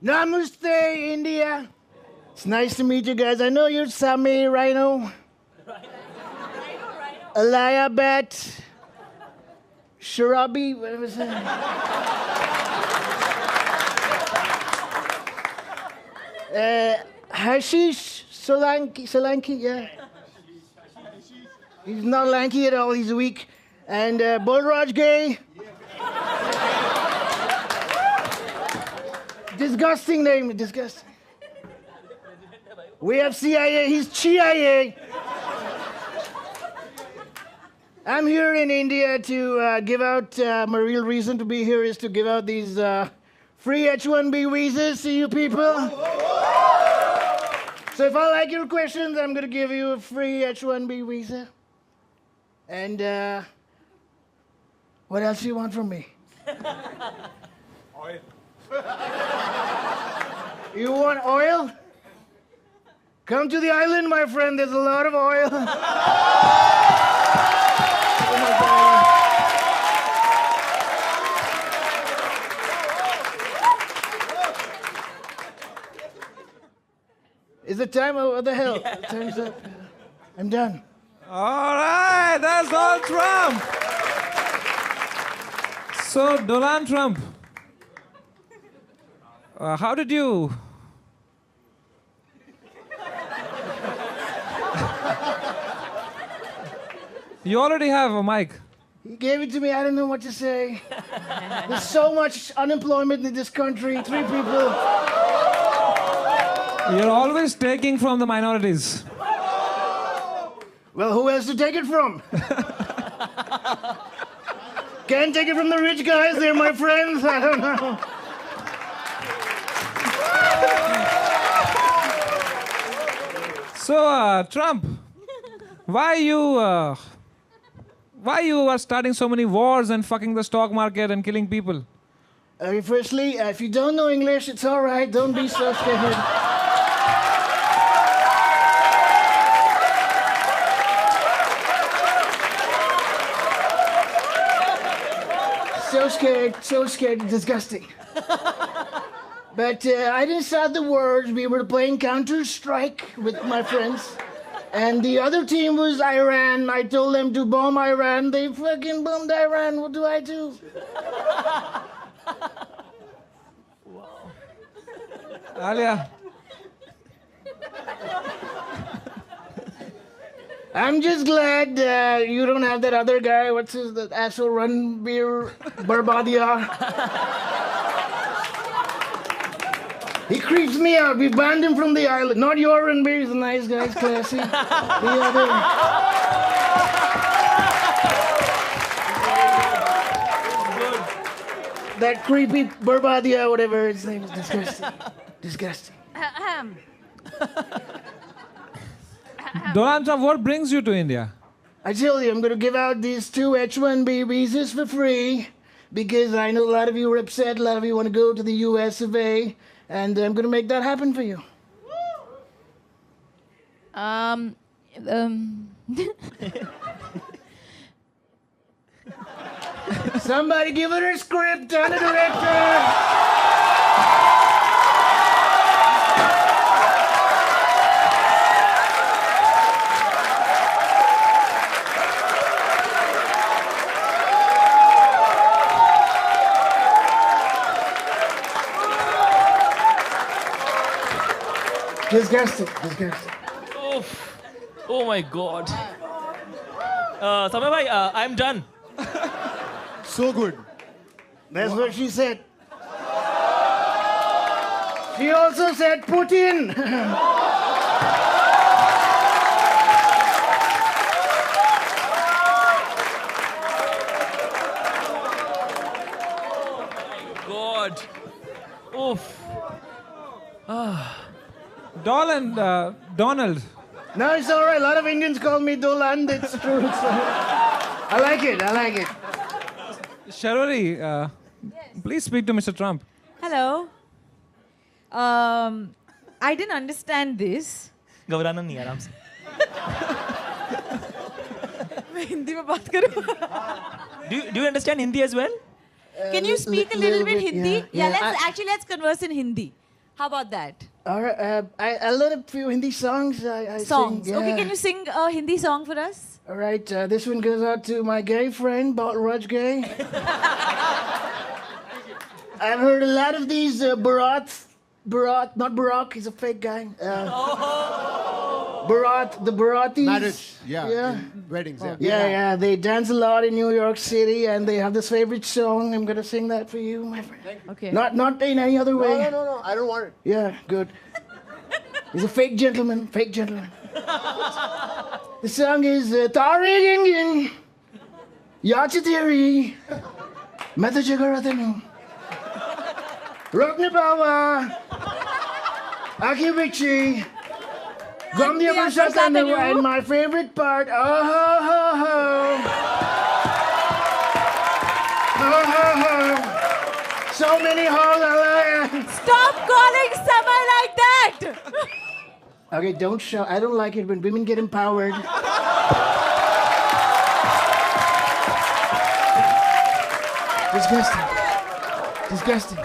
Namaste, India. It's nice to meet you guys. I know you're Sami Rhino. Alaya Bat. Sharabi. What was that? Hashish Solanki, yeah. He's not lanky at all. He's weak. And Bolraj Gay. Disgusting name, disgusting. We have CIA, he's CIA. I'm here in India to give out, my real reason to be here is to give out these free H-1B visas to you people. So if I like your questions, I'm going to give you a free H-1B visa. And what else do you want from me? Oil. You want oil? Come to the island, my friend. There's a lot of oil. Oh my God. Is the time? What the hell? Yeah. Time's up. I'm done. All right, that's Donald Trump. So, Donald Trump, how did you? You already have a mic. He gave it to me. I don't know what to say. There's so much unemployment in this country. 3 people. You're always taking from the minorities. Well, who else to take it from? Can't take it from the rich guys. They're my friends. I don't know. So, Trump, why you are starting so many wars and fucking the stock market and killing people? Firstly, if you don't know English, it's all right. Don't be so scared. So scared, disgusting. But I didn't start the wars. We were playing Counter-Strike with my friends. And the other team was Iran. I told them to bomb Iran. They fucking bombed Iran. What do I do? Alia. I'm just glad you don't have that other guy. What's his the asshole Ranbir Barbadia? He creeps me out. We banned him from the island. Not your Ranbir. He's a nice guy. He's classy. The other. That creepy Barbadia, whatever his name is, disgusting. Disgusting. Donald Trump, what brings you to India? I tell you, I'm going to give out these 2 H-1B visas for free because I know a lot of you are upset. A lot of you want to go to the US of A, and I'm going to make that happen for you. Somebody give her a script on the director. Disgusting. Disgusting. Oh my God. Samay bhai, I'm done. So good. That's what she said. She also said Putin. God. Oof. Donald. No, it's all right. A lot of Indians call me Doland. It's true. I like it. I like it. Sharori, please speak to Mr. Trump. Hello. I didn't understand this. घबराना नहीं आराम से. मैं हिंदी में बात करूँ. Do you understand Hindi as well? Can you speak a little bit Hindi? yeah. Let's converse in Hindi. How about that? All right. I learned a few Hindi songs. I Songs. Sing, Okay, yeah. can you sing a Hindi song for us? All right. This one goes out to my gay friend, Balraj Gay. I've heard a lot of these Bharat, not Barack, he's a fake guy. Bharat, the Bharatis. Marriage. Yeah. Yeah. Weddings. Yeah. Yeah. They dance a lot in New York City, and they have this favorite song. I'm gonna sing that for you, my friend. Okay. Not in any other way. No. I don't want it. Yeah, good. He's a fake gentleman. Fake gentleman. The song is Tari Gingin Yachitiri Metajaгаратenu Rokni Bawa Aki Bichi Gomdia Vashatanu, and my favorite part, oh ho ho ho. Oh ho ho. So many holes. Stop calling Samay like that! Okay, don't shout. I don't like it when women get empowered. Disgusting. Disgusting.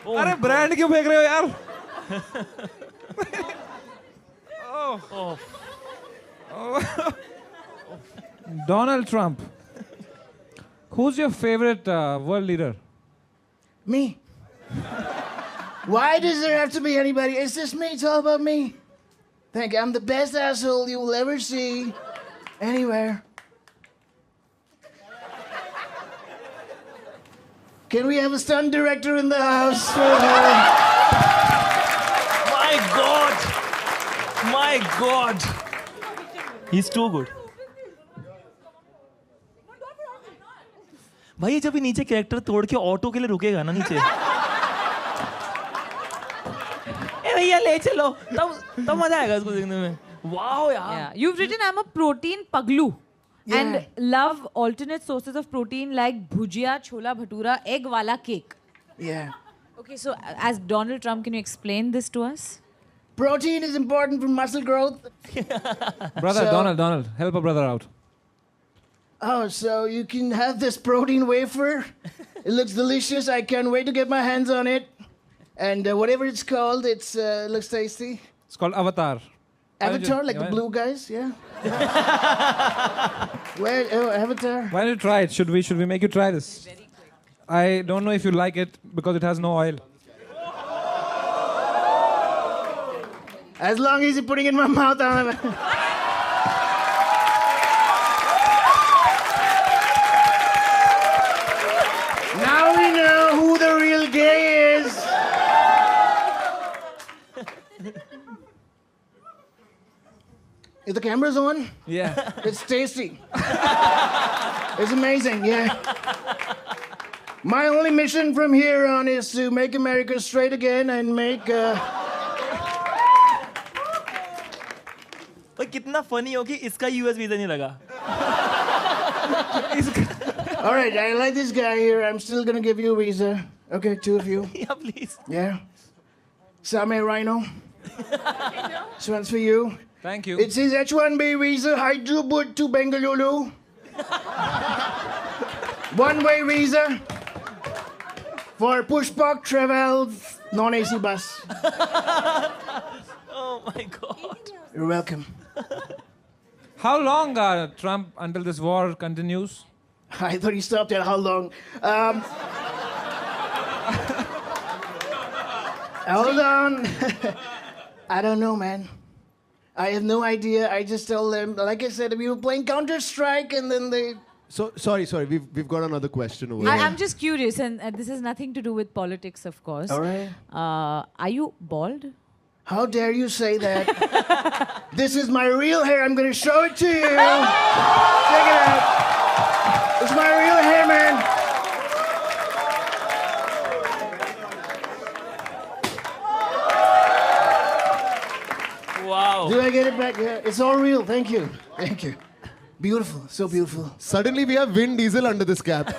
अरे ब्रांड क्यों फेंक रहे हो यार? Donald Trump. Who's your favorite world leader? Me. Why does there have to be anybody? It's just me. It's all about me. Thank you. I'm the best asshole you will ever see anywhere. Can we have a stunt director in the house? My God. My God. He's too good. भाई जब ये नीचे कैरेक्टर तोड़ के ऑटो के लिए रुकेगा ना नीचे, ए भैया ले चलो, तब मजा आएगा इसको देखने में. वाओ यार. Yeah. You've written I'm a protein paglu. Yeah. And love alternate sources of protein like bhujia, chola bhatura, egg wala cake. Yeah. Okay, so as Donald Trump, can you explain this to us? Protein is important for muscle growth. Brother, Donald, help a brother out. Oh, so you can have this protein wafer. It looks delicious. I can't wait to get my hands on it. And whatever it's called, it looks tasty. It's called Avatar. Avatar, like the blue guys, yeah. Where? Oh, Avatar. Why don't you try it? Should we make you try this? I don't know if you like it because it has no oil. As long as you're putting it in my mouth, I'll have it. Now we know who the real gay is. Is the camera's on? Yeah. It's tasty. It's amazing, yeah. My only mission from here on is to make America straight again and make... पर कितना funny हो कि इसका US वीजा नहीं लगा. All right, I like this guy here. I'm still gonna give you a visa. Okay, two of you. Yeah, please. Yeah. Same Rhino. This one's for you. Thank you. It says H-1B visa, Hyderabad to Bengaluru. One-way visa for Pushpak travel, non-AC bus. Oh my God. You're welcome. How long, Trump, until this war continues? I thought you stopped at how long. Hold on. I don't know, man. I have no idea. I just tell them, like I said, we were playing Counter-Strike and then they... So, sorry. We've got another question over here. I'm just curious, and this has nothing to do with politics, of course. All right. Are you bald? How dare you say that? This is my real hair. I'm going to show it to you. Check it out. It's my real hair, man. Wow. Do I get it back? Yeah, it's all real. Thank you. Thank you. Beautiful. So beautiful. Suddenly we have Vin Diesel under this cap.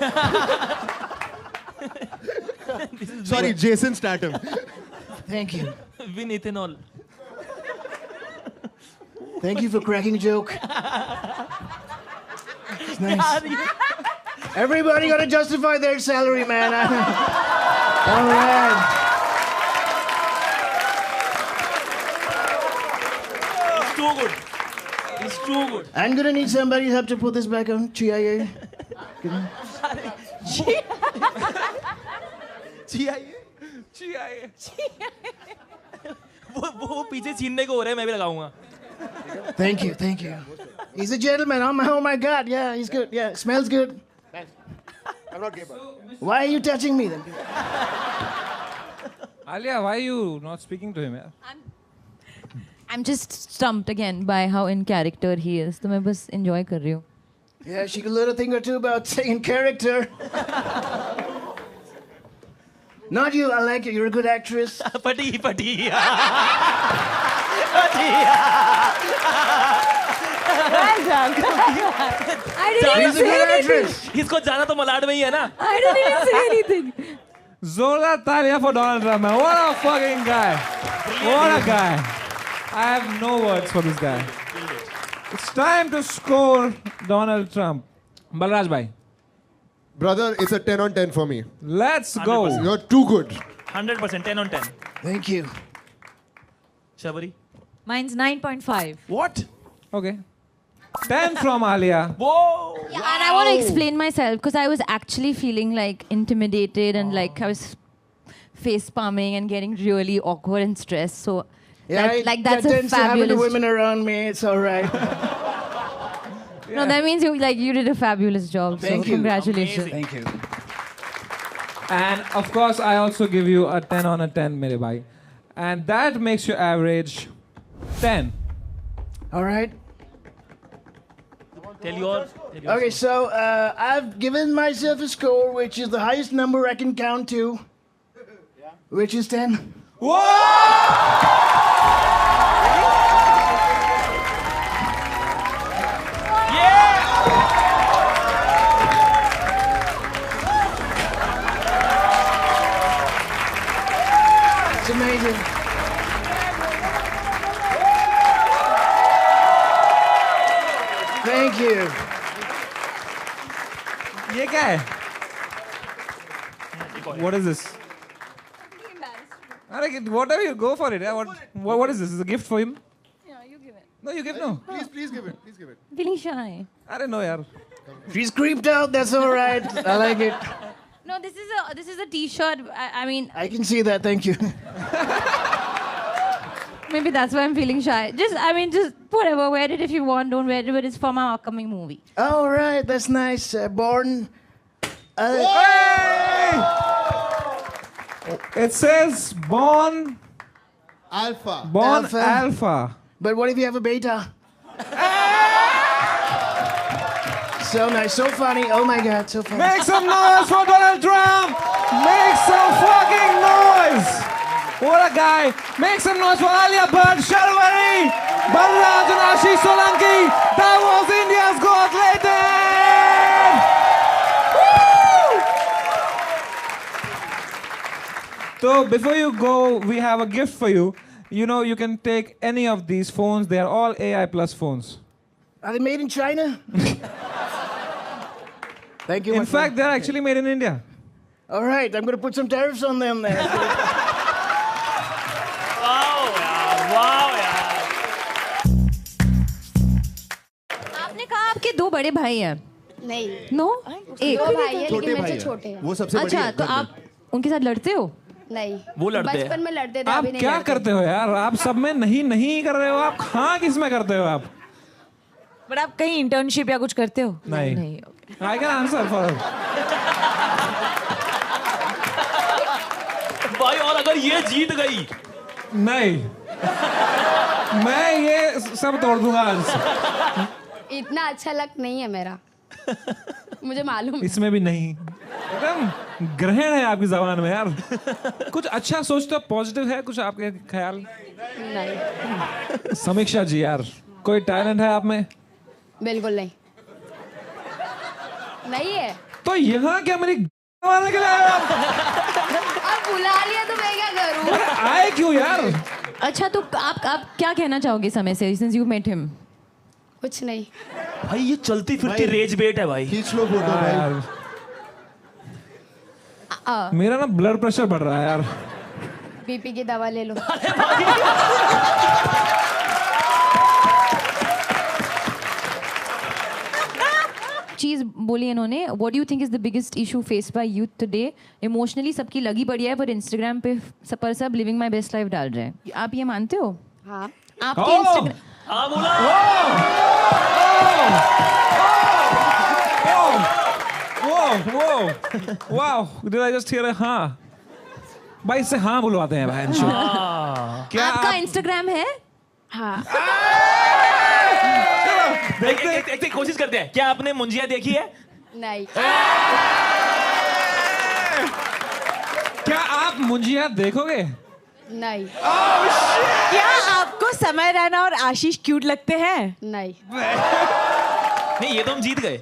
Sorry, Jason Statham. Thank you. Win ethanol. Thank you for cracking a joke. It's nice. Everybody got to justify their salary, man. All right. It's too good. It's too good. I'm gonna need somebody's help to put this back on. CIA. वो पीछे छीनने को हो रहा है मैं भी लगाऊंगा. Thank you, thank you. He's a gentleman. Oh my God, yeah, he's good. Yeah, smells good. I'm not gay, Why are you touching me then? Alia, why are you not speaking to him? Yeah? I'm just stumped again by how in character he is. तो मैं बस enjoy कर रही हूँ. Yeah, she could learn a thing or two about saying character. Not you, I like you. You're a good actress. पटी. Well done. I didn't even say anything. इसको जाना तो मलाड में ही है ना. I didn't even say anything. Zorda Talia for Donald Trump, man. What a fucking guy. What a guy. I have no words for this guy. It's time to score Donald Trump. Balraj bhai. Brother, it's a 10 on 10 for me. Let's go. 100%. You're too good. 100%, 10 on 10. Thank you. Shabari. Mine's 9.5. What? Okay. 10 from Alia. Whoa. Yeah, and I want to explain myself because I was actually feeling like intimidated and like I was face palming and getting really awkward and stressed. So Yeah, that's a tends to happen to fabulous. women around me. It's all right. No, that means you did a fabulous job. Thank so you. Congratulations. Thank you. And of course, I also give you a 10 on a 10, mere bhai. And that makes your average 10. All right. Tell your Okay, so I've given myself a score which is the highest number I can count to, which is 10. It's amazing. Thank you. ये क्या है? What is this? Whatever you go for it. Yeah? What is this? Is it a gift for him? Yeah, you give it. No, you give no. Please give it. Please give it. Feeling shy. अरे no यार. She's creeped out. That's all right. I like it. No, this is a T-shirt. I mean, I can see that. Thank you. maybe that's why I'm feeling shy. Just whatever. Wear it if you want. Don't wear it, but it's from our upcoming movie. All right. That's nice. Born. It says born Alpha. alpha. But what if you have a beta? So nice. So funny. Oh my God. So funny. Make some noise for Donald Trump. Make some fucking noise. What a guy. Make some noise for Alia Bhatt, Sharvari, Balraj and Ashish Solanki. That was India's Got Latent. So before you go, we have a gift for you. You know, you can take any of these phones. They are all AI plus phones. Are they made in China? Thank you. In fact, they're actually made in India. All right. I'm going to put some tariffs on them then. आपने कहा आपके दो बड़े भाई हैं. नहीं. No? एक. दो भाई है छोटे लेकिन भाई मेरे हैं. से छोटे हैं. वो सबसे बड़ी अच्छा, है तो घर में. आप उनके साथ लड़ते हो? नहीं. वो लड़ते हैं. बचपन में लड़ते थे. आप अभी नहीं क्या लड़ते. करते हो यार? आप सब में नहीं कर रहे हो. आप हाँ किस में करते हो आप? बट आप कहीं इंटर्नशिप या कुछ करते हो? नहीं. okay. I can answer for her. भाई और अगर ये जीत गई नहीं. मैं ये सब तोड़ दूंगा आज. इतना अच्छा लक नहीं है मेरा. मुझे मालूम है. इसमें भी नहीं. एकदम ग्रहण है आपकी जबान में यार. कुछ अच्छा सोचते हो, पॉजिटिव है कुछ आपके ख्याल? नहीं. समीक्षा जी यार, कोई टैलेंट है आप में? बिल्कुल नहीं. नहीं है. तो यहाँ क्या मेरी मारने के लिए आए आप? अब बुला लिया तो मैं क्या करूं? आए क्यों यार? अच्छा, तो आप क्या कहना चाहोगे समय से, since you met him? कुछ नहीं. भाई ये चलती फिरती रेज बेट है भाई. खींच लो फोटो भाई. यार मेरा ना ब्लड प्रेशर बढ़ रहा है यार. बीपी की दवा ले लो. चीज बोली इन्होंने. What do you think is the biggest issue faced by youth today? Emotionally सबकी लगी बढ़िया है, पर इंस्टाग्राम पे सब लिविंग माय बेस्ट लाइफ डाल रहे हैं. आप ये मानते हो? हाँ. आपके इंस्टाग्राम हाँ बोला. Whoa! Wow! Did I just hear a हाँ? भाई इससे हाँ बुलवाते हैं भाई. क्या आपका आप इंस्टाग्राम है? हाँ. एक कोशिश करते हैं. क्या आपने मुंजिया देखी है? नहीं. क्या आप मुंजिया देखोगे? नहीं. क्या आपको समय रैना और आशीष क्यूट लगते हैं? नहीं. नहीं, ये तो हम जीत गए.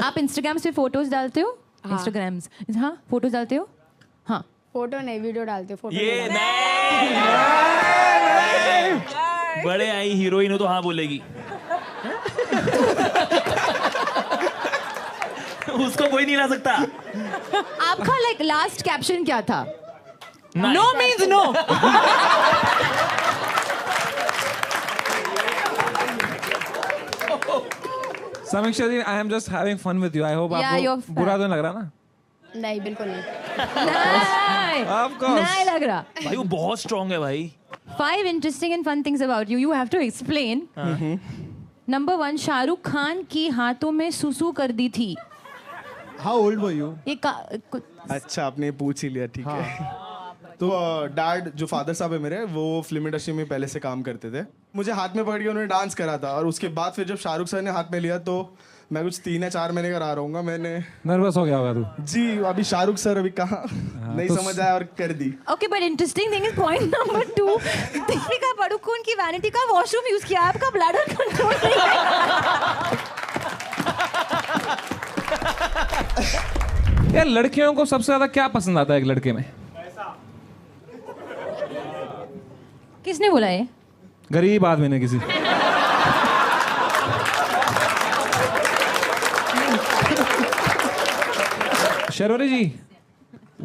आप इंस्टाग्राम से फोटोज डालते हो? इंस्टाग्राम्स हाँ फोटोज डालते हो? हाँ. फोटो नहीं, वीडियो डालते. फोटो ये नहीं. नहीं. बड़े आई हीरोइन हो तो हाँ बोलेगी. उसको कोई नहीं ला सकता. आपका लास्ट कैप्शन क्या था? No means no. Samiksha ji, I am just having fun with you. I hope Yeah, आपको you're बुरा तो नहीं लग रहा ना? नहीं, बिल्कुल नहीं. नहीं. Of course. नहीं लग रहा. भाई वो बहुत स्ट्रांग है भाई. 5 interesting and fun things about you. You have to explain. Number 1, Shahrukh Khan की हाथों में सुसु कर दी थी. How old were you? ये अच्छा, आपने पूछ ही लिया. ठीक है. तो डैड जो फादर साहब है मेरे, वो फिल्म इंडस्ट्री में पहले से काम करते थे. मुझे हाथ में पकड़ के उन्होंने डांस करा था, और उसके बाद फिर जब शाहरुख सर ने हाथ में लिया तो मैं कुछ 3 या 4 महीने का रहा रहूंगा. मैंने नर्वस हो गया होगा तू. जी, अभी शाहरुख सर अभी कहाँ नहीं तो समझ आया और कर दी. Okay, but interesting thing is point number 2. Deepika Padukone की वैनिटी का वॉशरूम यूज किया. आपका ब्लैडर कंट्रोल नहीं है. यार लड़कियों को सबसे ज्यादा क्या पसंद आता है एक लड़के में? किसने बोला ये? गरीब आदमी ने किसी. Sharvari ji,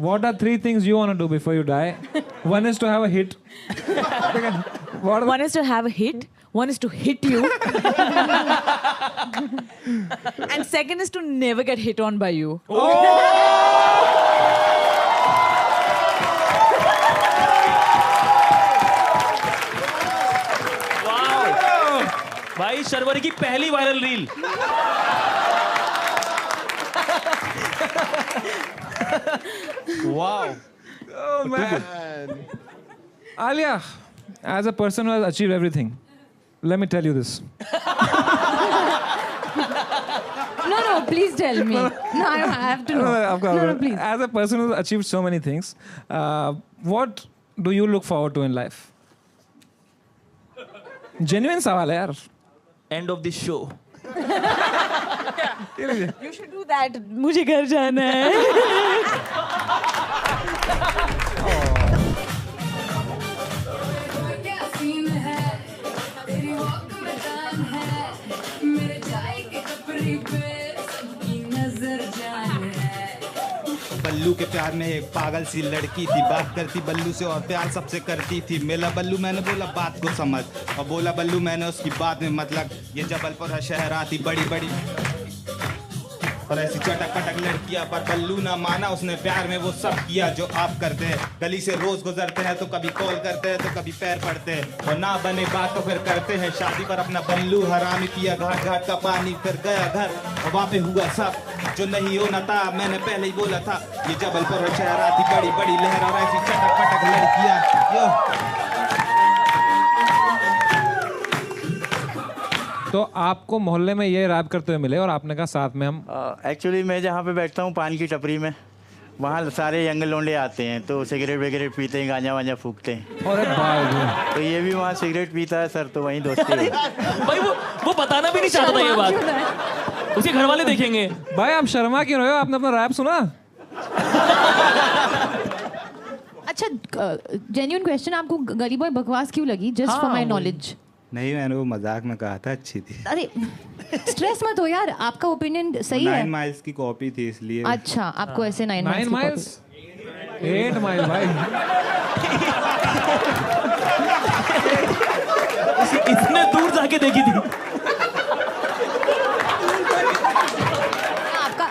what are 3 things you want to do before you die? One is to have a hit. One is to have a hit. One is to hit you. And second is to never get hit on by you. भाई शर्वरी की पहली viral reel. Wow. Oh man. Alia, as a person who has achieved everything, let me tell you this. No, please tell me. No, I have to know. Of course. No, please. As a person who's achieved so many things, what do you look forward to in life? Genuine सवाल है यार. End of the show. You should do that. मुझे घर जाना है. बल्लू के प्यार में एक पागल सी लड़की थी, बात करती बल्लू से और प्यार सबसे करती थी. मिला बल्लू, मैंने बोला बात को समझ, और बोला बल्लू मैंने उसकी बात में मतलब, ये जबलपुर है शहर आती बड़ी बड़ी और ऐसी चटक पटक लड़कियां, पर बल्लू ना माना, उसने प्यार में वो सब किया जो आप करते हैं. गली से रोज गुजरते हैं तो कभी कॉल करते हैं तो कभी पैर पड़ते हैं, और ना बने बात तो फिर करते हैं शादी पर अपना बल्लू हरामी. पिया घाट घाट का पानी, फिर गया घर और वहाँ पे हुआ सब जो नहीं होना था. मैंने पहले ही बोला था, ये जबलपुर और शहर आती बड़ी बड़ी लहर और ऐसी चटक पटक लड़कियां. तो आपको मोहल्ले में ये रैप करते हुए मिले और आपने कहा साथ में हम. एक्चुअली मैं जहाँ पे बैठता हूँ पान की टपरी में, वहाँ सारे यंग लोंडे आते हैं तो सिगरेट वगैरह पीते हैं, गांजा वांजा फूकते हैं. अरे भाई, तो ये भी वहाँ सिगरेट पीता है सर, तो वहीं दोस्ती है. भाई वो बताना भी नहीं चाहता था ये बात. उसके घर वाले देखेंगे. भाई आप शर्मा क्यों रहे हो? आपने अपना रैप सुना? अच्छा, जेन्युइन क्वेश्चन, आपको गली बॉय बकवास क्यों लगी? Just for my knowledge. नहीं, मैंने वो मजाक में कहा था, अच्छी थी. अरे स्ट्रेस मत हो यार, आपका ओपिनियन सही है. 9 माइल्स की कॉपी थी इसलिए. अच्छा, आपको ऐसे 9 माइल्स 8 माइल भाई. इतने दूर जाके देखी थी. आपका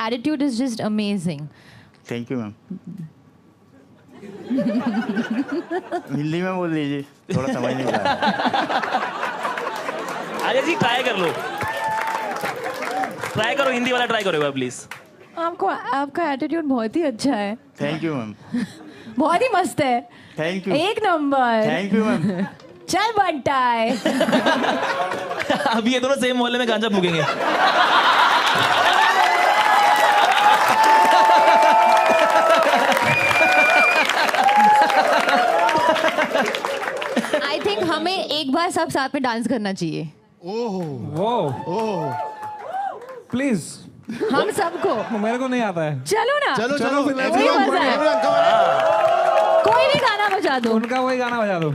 attitude is just amazing. Thank you ma'am. Hindi में बोल दीजिए, थोड़ा समझ नहीं पा रहा. आर्या जी ट्राई कर लो, ट्राई करो, हिंदी वाला ट्राई करो प्लीज. आपका एटीट्यूड बहुत ही अच्छा है. Thank you ma'am. बहुत ही मस्त है. Thank you. एक नंबर. Thank you ma'am. चल बंटाए. अभी ये दोनों सेम मोहल्ले में गांजा फूकेंगे. आई थिंक हमें एक बार सब साथ में डांस करना चाहिए. Oh please. हम सबको. मेरे को नहीं आता है. चलो ना. चलो वही मजा है. कोई भी गाना बजा दो. उनका वही गाना बजा दो.